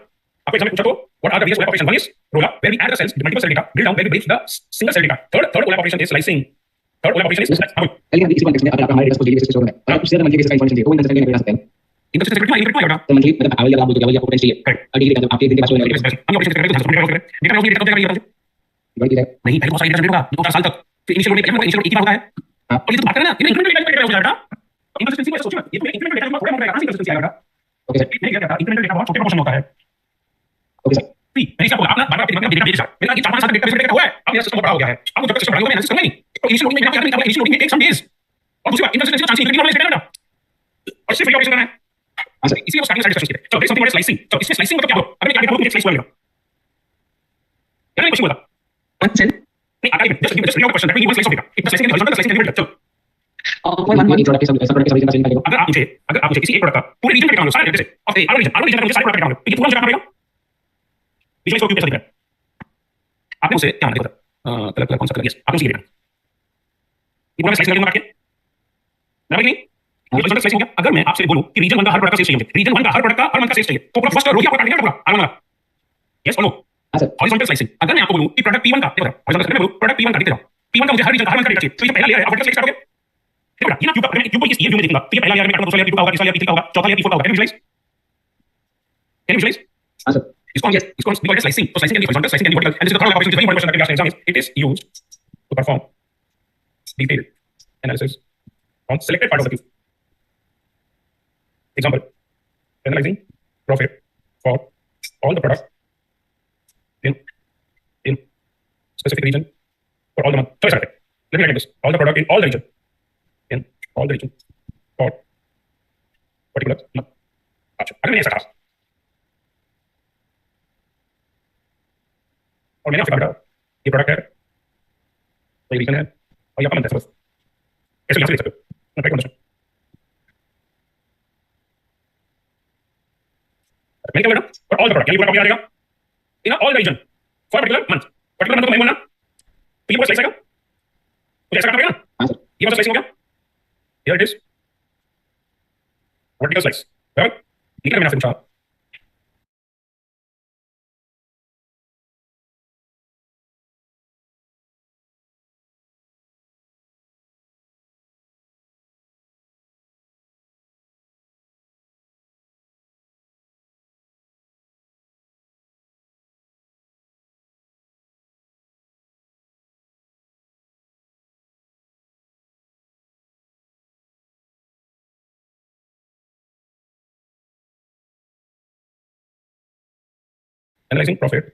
आपको एग्जाम में पूछा तो what are the various OLAP operations? One is roll up, where we add the cells with multiple cell data. Drill down, where we break the single cell data. Third OLAP operation is slicing. Third OLAP operation is slicing. चलिए इसी context में अगर आप हमारे data को daily basis पे show करें और आप उससे मंथली बेसिस का इन्फॉर्मेशन चाहिए तो वो इंटरसेप्ट करके बता सकते हैं. इंटरसेप्ट कितना होगा? तो मंथली मतलब अवेलेबल आप बोलते हो आपको पोटेंशियल चाहिए. और डेली मतलब आपके दिन के पास होने वाला हम ऑपरेशन करके डेटा कब देगा ये बड़ी चीज है. नहीं, पहले बहुत सारी डेटा जनरेट होगा 2-4 साल तक. फिर इनिशियल लोड में इनिशियल एक ही बार होगा है. हां, और ये तो बात करें ना, ये इंक्रीमेंटल डेटा हो जाएगा. इंटरसेप्ट को सोचो ना, ये तो इंक्रीमेंटल डेटा में थोड़ा मोटा इंटरसेप्ट आएगा. Okay sir. नहीं क्या इंक्रीमेंटल डेटा बहुत छोटे प्रोपोर्शन होता है. Okay sir. नहीं क्या बोला आपने बार-बार आपके दिमाग में डेटा मेरा ये 4-5 साल तक डेटा हुआ है. अब मेरा सिस्टम बड़ा हो गया है. अब जब तक सिस्टम बड़ा होगा मैं एनालिसिस करूंगा नहीं. तो इनिशियल लोड में क्या करेंगे? इनिशियल लोड में टेक सम डेज. और दूसरी बात intercept chance increment knowledge data और सिर्फ ऑपरेशन करना है. हां सर. इसी को स्टार्टिंग साइड डिस्कस किया. चलो समथिंग कॉल्ड स्लाइसिंग. तो इसमें स्लाइसिंग मतलब क्या होगा? अगर मैं क्या देखा मुझे स्लाइस हुआ मिलेगा. क्या नहीं कुछ बोला? अच्छा. नहीं आगे just real question that mean one slice of data. इतना स्लाइसिंग हॉरिजॉन्टल स्लाइसिंग कैसे चलो. और वन प्रोडक्ट के सब प्रोडक्ट के सब का चिंता अगर आप मुझे किसी एक प्रोडक्ट का पूरे रीजन का डाउनलोड सारे जैसे ओके आरो रीजन का मुझे सारे प्रोडक्ट का डाउनलोड ये पूरा मुझे करना पड़ेगा. विजुअलाइज को क्यों कैसे दिख रहा है? आपने उसे क्या देखा था? कलर कौन सा कलर? यस आपने उसे देखा. ये पूरा स्लाइस करके रखिए. बराबर नहीं? ये तो स्लाइस हो गया. अगर मैं आपसे बोलूं कि रीजन 1 का हर प्रोडक्ट का सेल्स चाहिए मुझे. रीजन 1 का हर प्रोडक्ट का हर मंथ का सेल्स चाहिए. तो पूरा फर्स्ट रो ही आपको काटना पड़ेगा पूरा. यस और नो. हां सर. Horizontal slicing. अगर मैं आपको बोलूं कि प्रोडक्ट P1 का देखो हॉरिजॉन्टल स्लाइसिंग बोलूं प्रोडक्ट P1 का देखते जाओ. P1 का मुझे हर रीजन का हर मंथ का डेटा चाहिए. तो ये पहला लेयर है आप वर्टिकल स्लाइस करोगे. देखो ना ये ना क्यूब अगर मैं क्यूब को इस व्यू में देखूंगा तो ये पहला लेयर में काटूंगा, दूसरा लेयर P2 का होगा, तीसरा लेयर P3 का होगा, चौथा लेयर P4 का होगा. Can you visualise? हां सर. इसको हम call it slicing. So slicing can be horizontal, slicing can be vertical, and this is the third operation which is very important question that we ask in exam is it is used to perform detailed analysis on selected part of the cube. Example: analyzing profit for all the product in specific region for all the month. So let me write this: all the product in all the region for particular month. अच्छा, अगर मैंने ऐसा कहा और मैंने आपसे कहा ये प्रोडक्ट है, तो ये रीजन है और ये आपका मंथ है. बस कैसे यहाँ से देख सकते हो? मैं ट्राई करूँ. मैंने क्या बोला फॉर ऑल द प्रोडक्ट, यानी पूरा कॉपी आ जाएगा in all the region for particular month. Particular month को मैं बोलना तो ये पूरा स्लाइस आएगा. तो ऐसा करना पड़ेगा ना. हां सर. ये मतलब स्लाइसिंग हो गया. Here it is vertical slice. बराबर. ठीक है मैंने आपसे पूछा analysing profit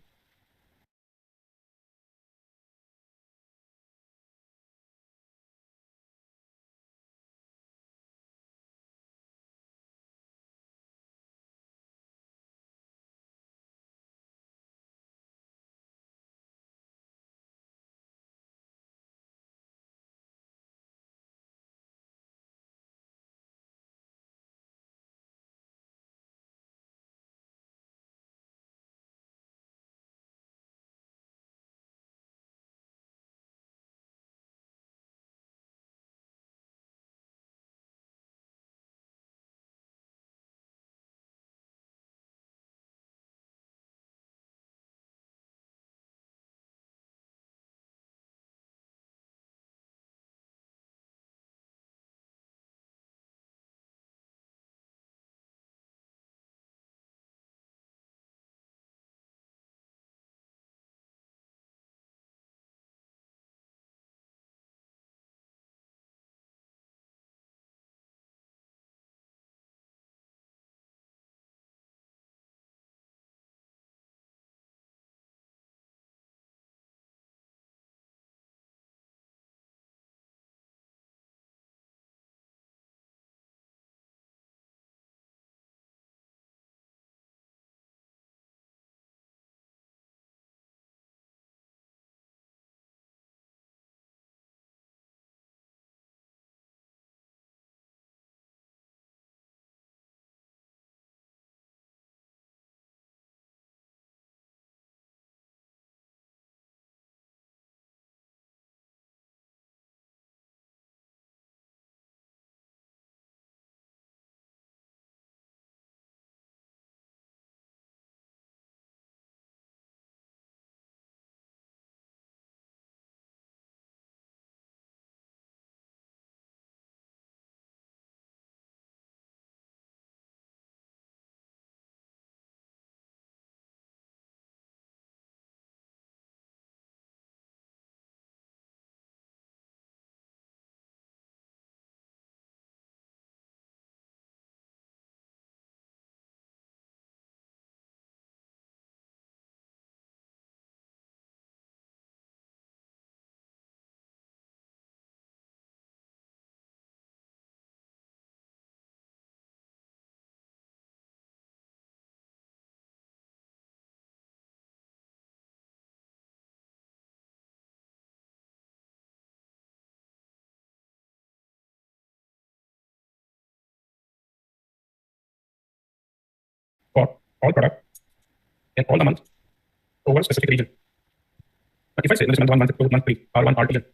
for all product in all the months over specific region. But if I say this month 1, month 2, month 3, R1, R2,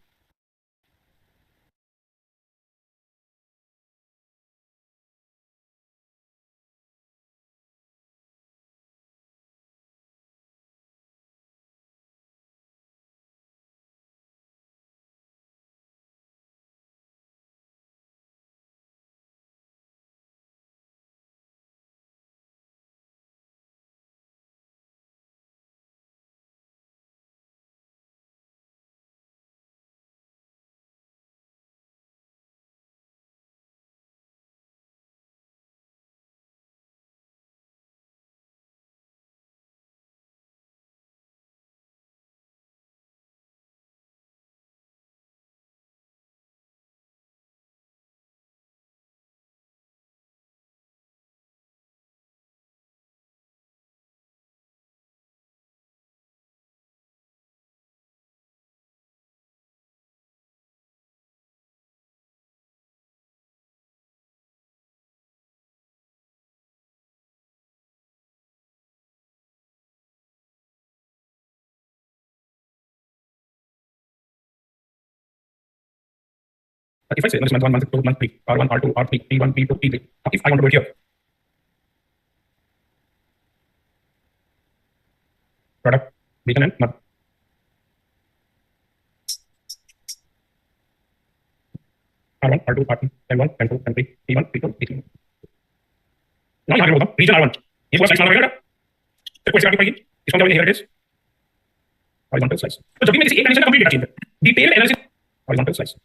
but if I say this month 1, month 2, month 3, R1, R2, R3, P1, P2, P3, if I want to do it here, product, region and month. R1, R2, R3, M1, M2, M3, P1, P2, P3. Now यहाँ पे होगा region R1. ये पूरा slice मारा गया तो कोई सी काटनी पड़ेगी इसका मतलब here it is horizontal slice. तो जब भी मैं किसी एक कंडीशन का कंप्लीट डेटा चाहिए डिटेल एनालिसिस horizontal slice.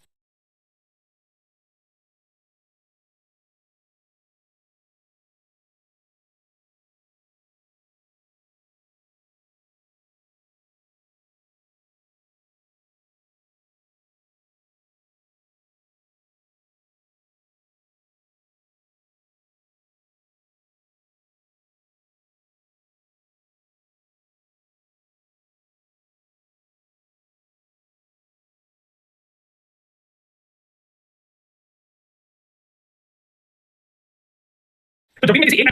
तो जब भी मैं किसी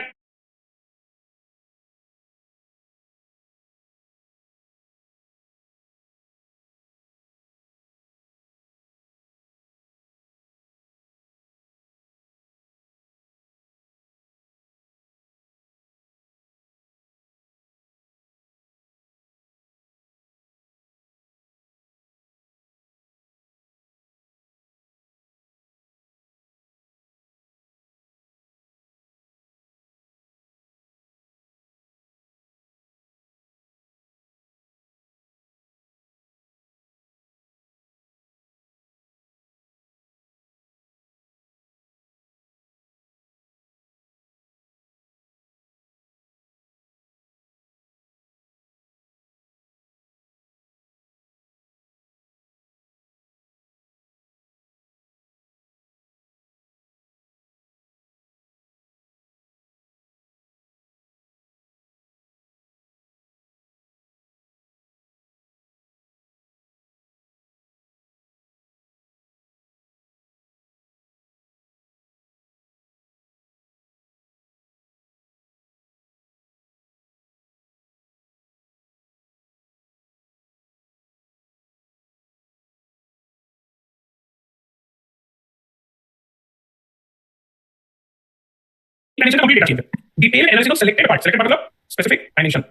एक कंडीशन का कंप्लीट डेटा चाहिए detail analysis of selected part मतलब स्पेसिफिक डायमेंशन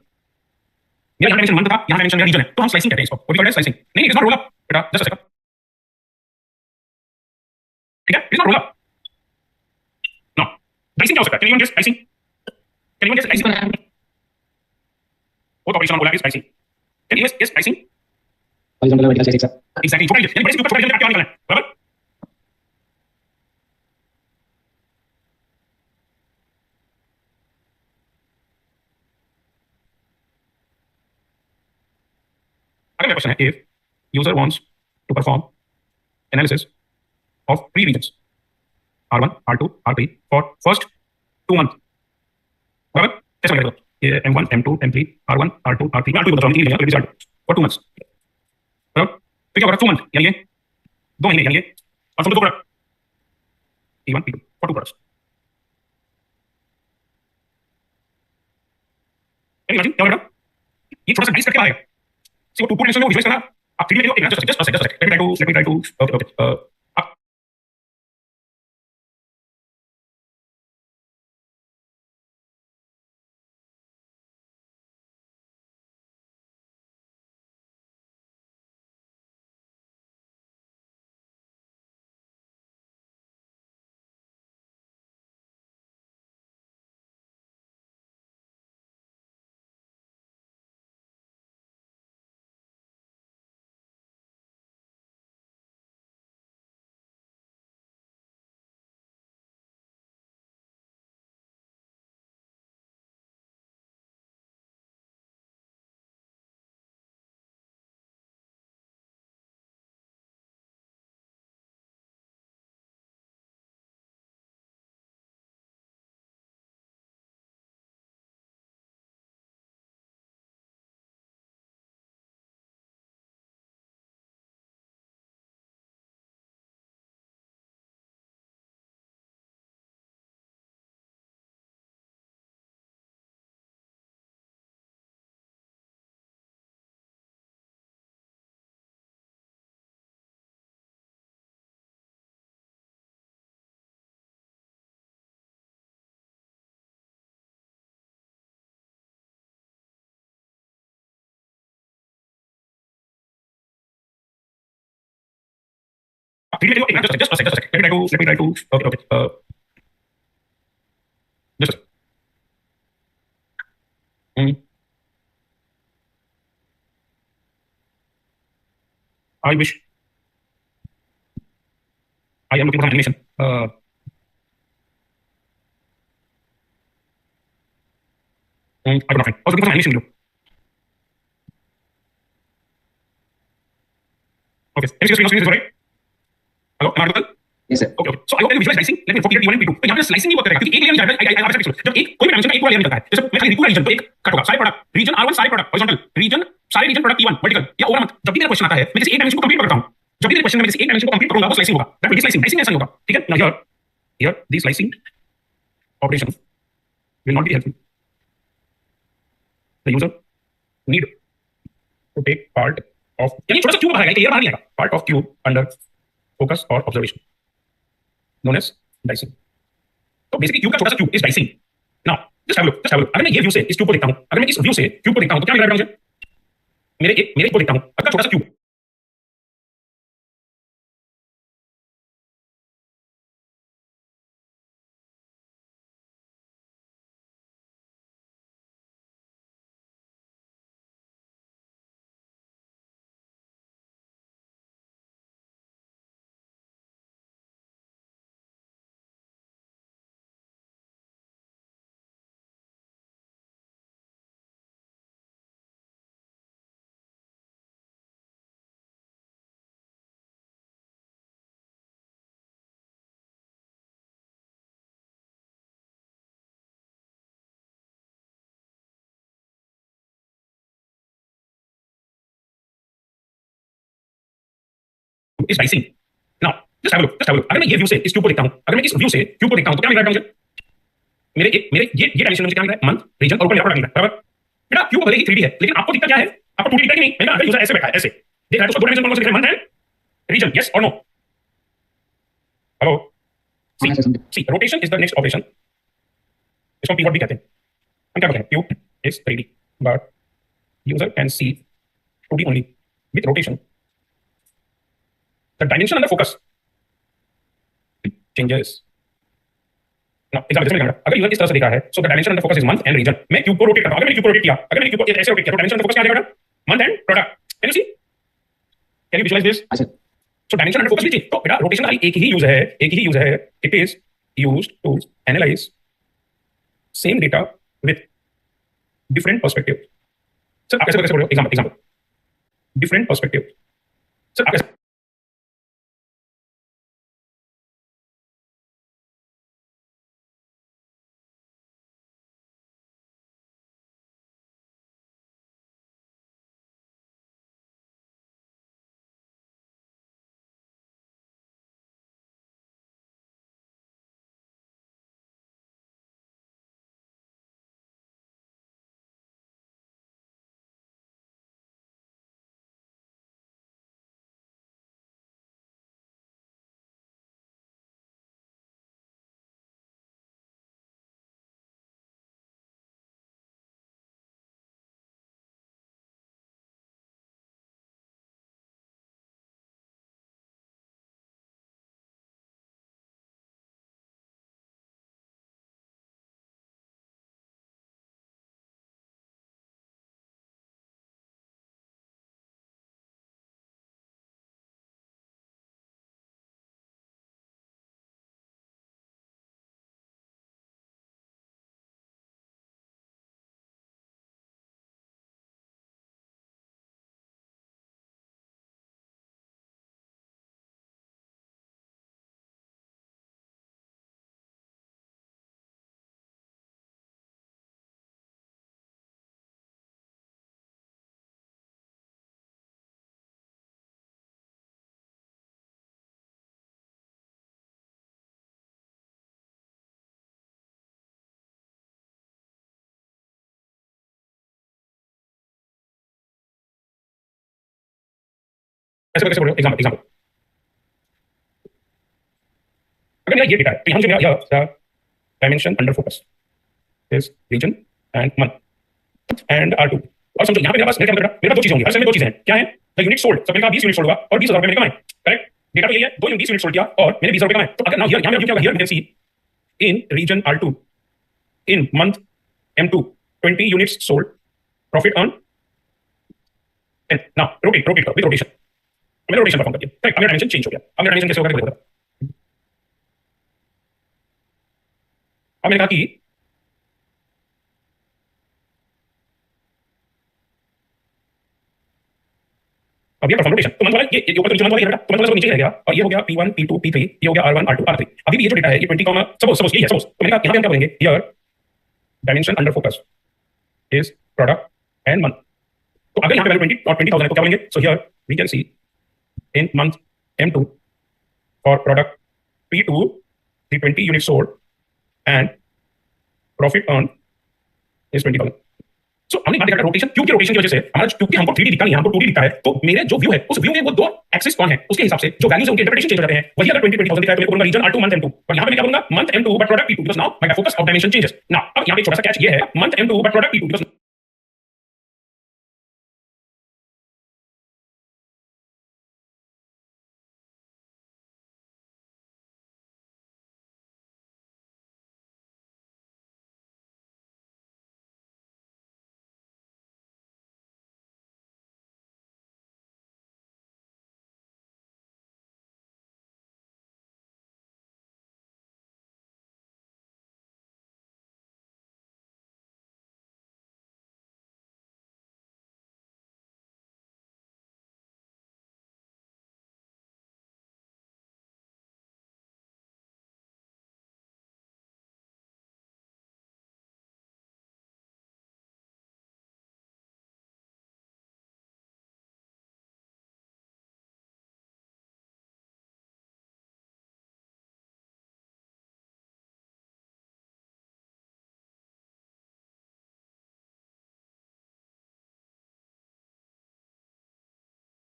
मेरा यहाँ डायमेंशन मंथ था यहाँ डायमेंशन मेरा रीजन है तो हम स्लाइसिंग कहते हैं इसको व्हाट वी कॉल स्लाइसिंग नहीं it is not roll up बेटा जस्ट अ सेकंड ठीक है it is not roll up no dicing क्या हो सकता है can anyone guess dicing what operation on OLAP is pricing can you guess pricing horizontal vertical slice sir. exactly छोटा यानी बड़े से ऊपर छोटा रीजन काट के बाहर निकालना है बराबर अगला क्वेश्चन है if user wants to perform analysis of three regions R1 R2 R3 for first 2 months बराबर कैसे मिलेगा ये M1 M2 M3 R1 R2 R3 R2 बता रहा हूं तीन region R2 for 2 months बराबर तो क्या होगा 2 month यानी ये 2 महीने यानी ये और तुम दो product P1 P2 for 2 products can imagine क्या होगा ये छोटा सा डाइस करके आएगा सी वो टू डायमेंशन में विजुअलाइज करना आप 3D में देखो just let me try to okay okay आप 3D में देखो just let me try to okay okay just I wish I am looking for animation I got nothing. I was looking for some animation video. Okay. Can you see the screen? Is this right? Hello? Am I audible? Yes, sir. Okay, okay. So I hope that you visualize slicing. Let me focus P1 and P2. तो यहाँ पे slicing नहीं work करेगा क्योंकि एक layer में जाएगा आई आपसे जब एक कोई भी डायमेंशन का एक पूरा लेयर निकलता है जैसे मैं खाली पूरा रीजन तो एक कट होगा सारे प्रोडक्ट रीजन R1 सारे प्रोडक्ट हॉरिजॉन्टल रीजन सारे रीजन प्रोडक्ट P1 वर्टिकल या ओवर मंथ जब भी मेरा क्वेश्चन आता है मैं किसी एक डायमेंशन को कंप्लीट करता हूं जब भी मेरे क्वेश्चन में मैं किसी एक डायमेंशन को कंप्लीट करूंगा वो स्लाइसिंग होगा that will be slicing slicing ऐसा नहीं होगा ठीक है now here the slicing operation will not be helpful the user need to take part of यानी छोटा सा क्यूब बाहर आएगा क्लियर बाहर नहीं आएगा part of cube under focus और ऑब्जर्वेशन known as dicing तो बेसिकली क्यूब का छोटा सा cube is dicing now just have a look अगर मैं ये व्यू से इस क्यूब को देखता हूं अगर मैं इस व्यू से क्यूब को देखता हूं तो क्या मिल रहा है मुझे मेरे को देखता हूं अगर छोटा सा cube is dicing now just have a look अगर मैं ये व्यू से इस क्यूब को देखता हूं अगर मैं इस व्यू से क्यूब को देखता हूं तो क्या मिल रहा है मुझे मेरे ये डायमेंशन मुझे क्या मिल रहा है मंथ रीजन और ऊपर मेरा प्रोडक्ट मिल रहा है बराबर बेटा क्यूब भले ही 3D है लेकिन आपको दिखता क्या है आपको 2D दिखता है कि नहीं मैंने अगर यूजर ऐसे बैठा है ऐसे देख रहा है तो उसको दो डायमेंशन कौन सा दिख रहा है मंथ एंड रीजन यस और नो हेलो हाँ, सर, समझ गया। See rotation is the next operation इसको पीवॉट भी कहते हैं हम क्या कहते हैं cube is 3D but user can see 2D only with rotation the dimension under focus changes now example में अगर यूजर इस तरह से दिख रहा है so the dimension under focus is month and region मैं क्यूब को रोटेट करता हूं अगर मैंने क्यूब को रोटेट किया अगर मैंने क्यूब को ऐसे रोटेट किया तो डायमेंशन अंडर फोकस क्या आ जाएगा month and product can you see can you visualize this हाँ, sir. So dimension under focus भी चेंज तो बेटा रोटेशन का एक ही यूज है it is used to analyze same data with different perspective sir आप कैसे बोल रहे हो एग्जांपल डिफरेंट पर्सपेक्टिव सर आप कैसे ऐसे कैसे बोल रहे हो? एग्जांपल अगर मेरा ये डेटा है तो यहाँ मुझे मेरा यह dimension under focus is region and month and R2 और समझो यहाँ पे मेरे पास मेरे पास दो चीजें होंगी। हर सेल में दो चीजें हैं। क्या है? द यूनिट सोल्ड, सब मैंने कहा 20 यूनिट सोल्ड होगा और 20,000 रुपए मैंने कमाए। करेक्ट? डेटा तो यही है, 20 यूनिट सोल्ड किया और मैंने 20,000 रुपए कमाए। तो अगर नाउ हियर यहाँ पे क्या होगा? Here we can see in region R2 in month M2 20 units sold, profit earned 10. Now rotate करो with rotation. मैंने रोटेशन परफॉर्म कर दिया। करेक्ट? अब मेरा डायमेंशन चेंज हो गया। अब मेरा डायमेंशन कैसे होगा? देखो अब मैंने कहा कि अब ये परफॉर्म रोटेशन तो मंथ वाला ये ऊपर तो मंथ वाला ये तो मंथ वाला नीचे रहेगा और ये हो गया P1 P2 P3 ये हो गया R1 R2 R3। अभी भी ये जो डेटा है ये 20 सपोज ये है सपोज। तो मैंने कहा यहां पे हम क्या करेंगे? Here dimension under focus is product and month. तो अगर यहां पे वैल्यू 20 और 20,000 है तो क्या बोलेंगे? So here we can see in month M2 for product P2 the 20 units sold and profit earned is 20,000. So हमने बात देखा रोटेशन क्योंकि रोटेशन की वजह से हमारा क्योंकि हमको 3D दिखता नहीं है, हमको 2D दिखता है। तो मेरे जो व्यू है उस व्यू में वो दो एक्सिस कौन है उसके हिसाब से जो वैल्यूज है उनके इंटरप्रिटेशन चेंज हो जाते हैं। वही अगर 20,000 दिखा है तो मैं बोलूंगा रीजन R2 मंथ M2 और यहां पे मैं क्या बोलूंगा? Month M2 but product P2 because now my focus of dimension changes. Now अब यहां पे एक छोटा सा कैच ये है month M2 but product P2 because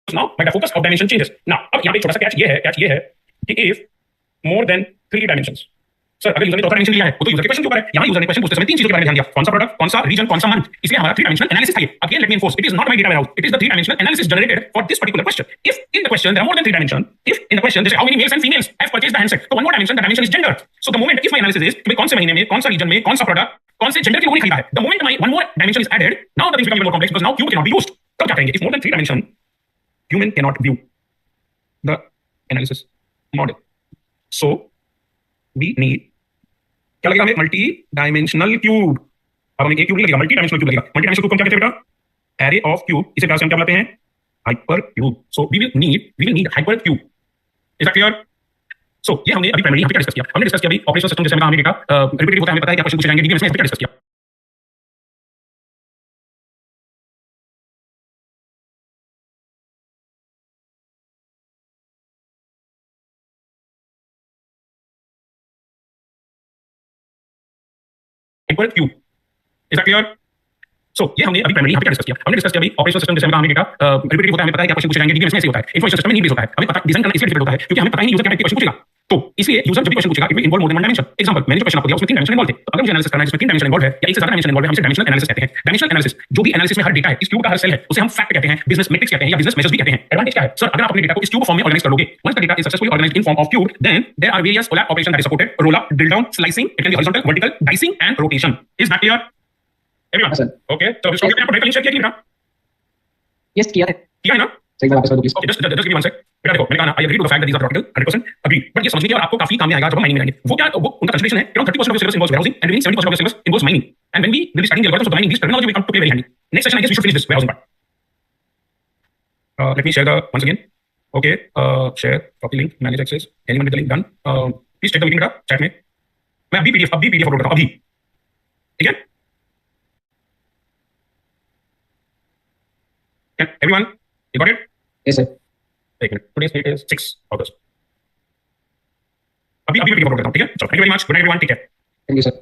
now my focus of dimension changes. Now अब यहाँ पे एक छोटा सा कैच ये है कि if more than 3 dimensions sir अगर यूजर ने चौथा डायमेंशन लिया है वो तो यूजर के क्वेश्चन के ऊपर है। यहाँ यूजर ने क्वेश्चन पूछते समय तीन चीजों के बारे में ध्यान दिया, कौन सा प्रोडक्ट, कौन सा रीजन, कौन सा मंथ। इसलिए हमारा 3 डायमेंशनल एनालिसिस था। Again let me enforce it is not my data warehouse, it is the 3 dimensional analysis generated for this particular question. If in the question there are more then 3 dimension, if in the question there how many males and females have purchased the handset, तो one more dimension, the dimension is gender. So the moment if my analysis is कि कौन से महीने में, कौन सा reason में, कौन सा प्रोडक्ट, कौन से जेंडर के लोगों ने खरीदा है, the moment my one more dimension is added, now the things become more complex because now cube can not be used. तब क्या करेंगे? If more then 3 dimension human cannot view the analysis model, so we need क्या लगेगा हमें? Multi dimensional cube. अब हमें एक cube नहीं लगेगा, मल्टी डायमेंशनल क्यूब लगेगा। मल्टी डायमेंशनल क्यूब को क्या कहते हैं बेटा? Array of cube. इसे क्लास में क्या बुलाते हैं? Hyper cube. So we will need hyper cube. Is that clear? So ये हमने अभी प्राइमरी यहाँ पे क्या डिस्कस किया? हमने डिस्कस किया अभी ऑपरेशनल सिस्टम जैसे हमने डेटा रिपीटेटिव होता है, हमें पता है क्या क्वेश्चन पूछे जाएंगे, डीबीएमएस में इस पे क्या डिस्कस किया। Hyper cube. Is that clear? So ये हमने अभी प्राइमरी यहाँ पे क्या डिस्कस किया? हमने डिस्कस किया अभी ऑपरेशनल सिस्टम जैसे हमने डेटा रिपीटेटिव होता है, हमें पता है क्या क्वेश्चन पूछे जाएंगे, डीबीएमएस में ऐसे होता है। इंफॉर्मेशन सिस्टम में नीड बेस होता है, हमें पता डिजाइन करना इसलिए डिफिकल्ट होता है क्योंकि हमें पता ही नहीं यूजर क्या टाइप के क्वेश्चन पूछेगा। तो इसलिए यूजर जब भी क्वेश्चन पूछेगा it will involve more than one dimension. Example मैंने जो क्वेश्चन आपको दिया उसमें 3 डायमेंशन इन्वॉल्व थे। तो अगर मुझे एनालिसिस करना है जिसमें 3 डायमेंशन इन्वॉल्व है या एक से ज्यादा डायमेंशन इन्वॉल्व है, हम इसे डायमेंशनल एनालिसिस कहते हैं। डायमेंशनल एनालिसिस जो भी एनालिसिस में हर डेटा है, इस क्यूब का हर सेल है, उसे हम फैक्ट कहते हैं, बिजनेस मैट्रिक्स कहते हैं या बिजनेस मेजर्स भी कहते हैं। एडवांटेज क्या है सर? अगर आप अपने डेटा को इस क्यूब फॉर्म में ऑर्गेनाइज कर लोगे, once the data is successfully organized in form of cube, then there are various OLAP operation that is supported, roll up, drill down, slicing, it can be horizontal, vertical, dicing and rotation. Is that clear everyone? Yes, sir. Okay, तो इस topic पे आपको data link share किया कि बेटा? Yes, किया है। किया है ना? सही बात है sir, please. Okay, just give me 1 sec. बेटा देखो मैंने कहा ना I agree to the fact that these are practical 100% agree, but ये समझने के और आपको काफी काम में आएगा जब हम माइनिंग में आएंगे। वो क्या वो उनका कंसीडरेशन है कि around 30% of syllabus involves warehousing and remaining 70% of syllabus involves mining, and when we will be starting the algorithm, so the mining this terminology will come to play very handy. Next session I guess we should finish this warehousing part. Let me share the once again. Okay, share copy link, manage access, anyone with the link done. Please check the meeting बेटा chat में। मैं अभी PDF upload करता हूं अभी, ठीक है? Everyone, you got it? Yes, sir. एक minute, today's date is 6 August. अभी पीडीएफ अपलोड करता हूं, ठीक है? चलो, thank you very much, good night everyone, take care. Thank you, sir.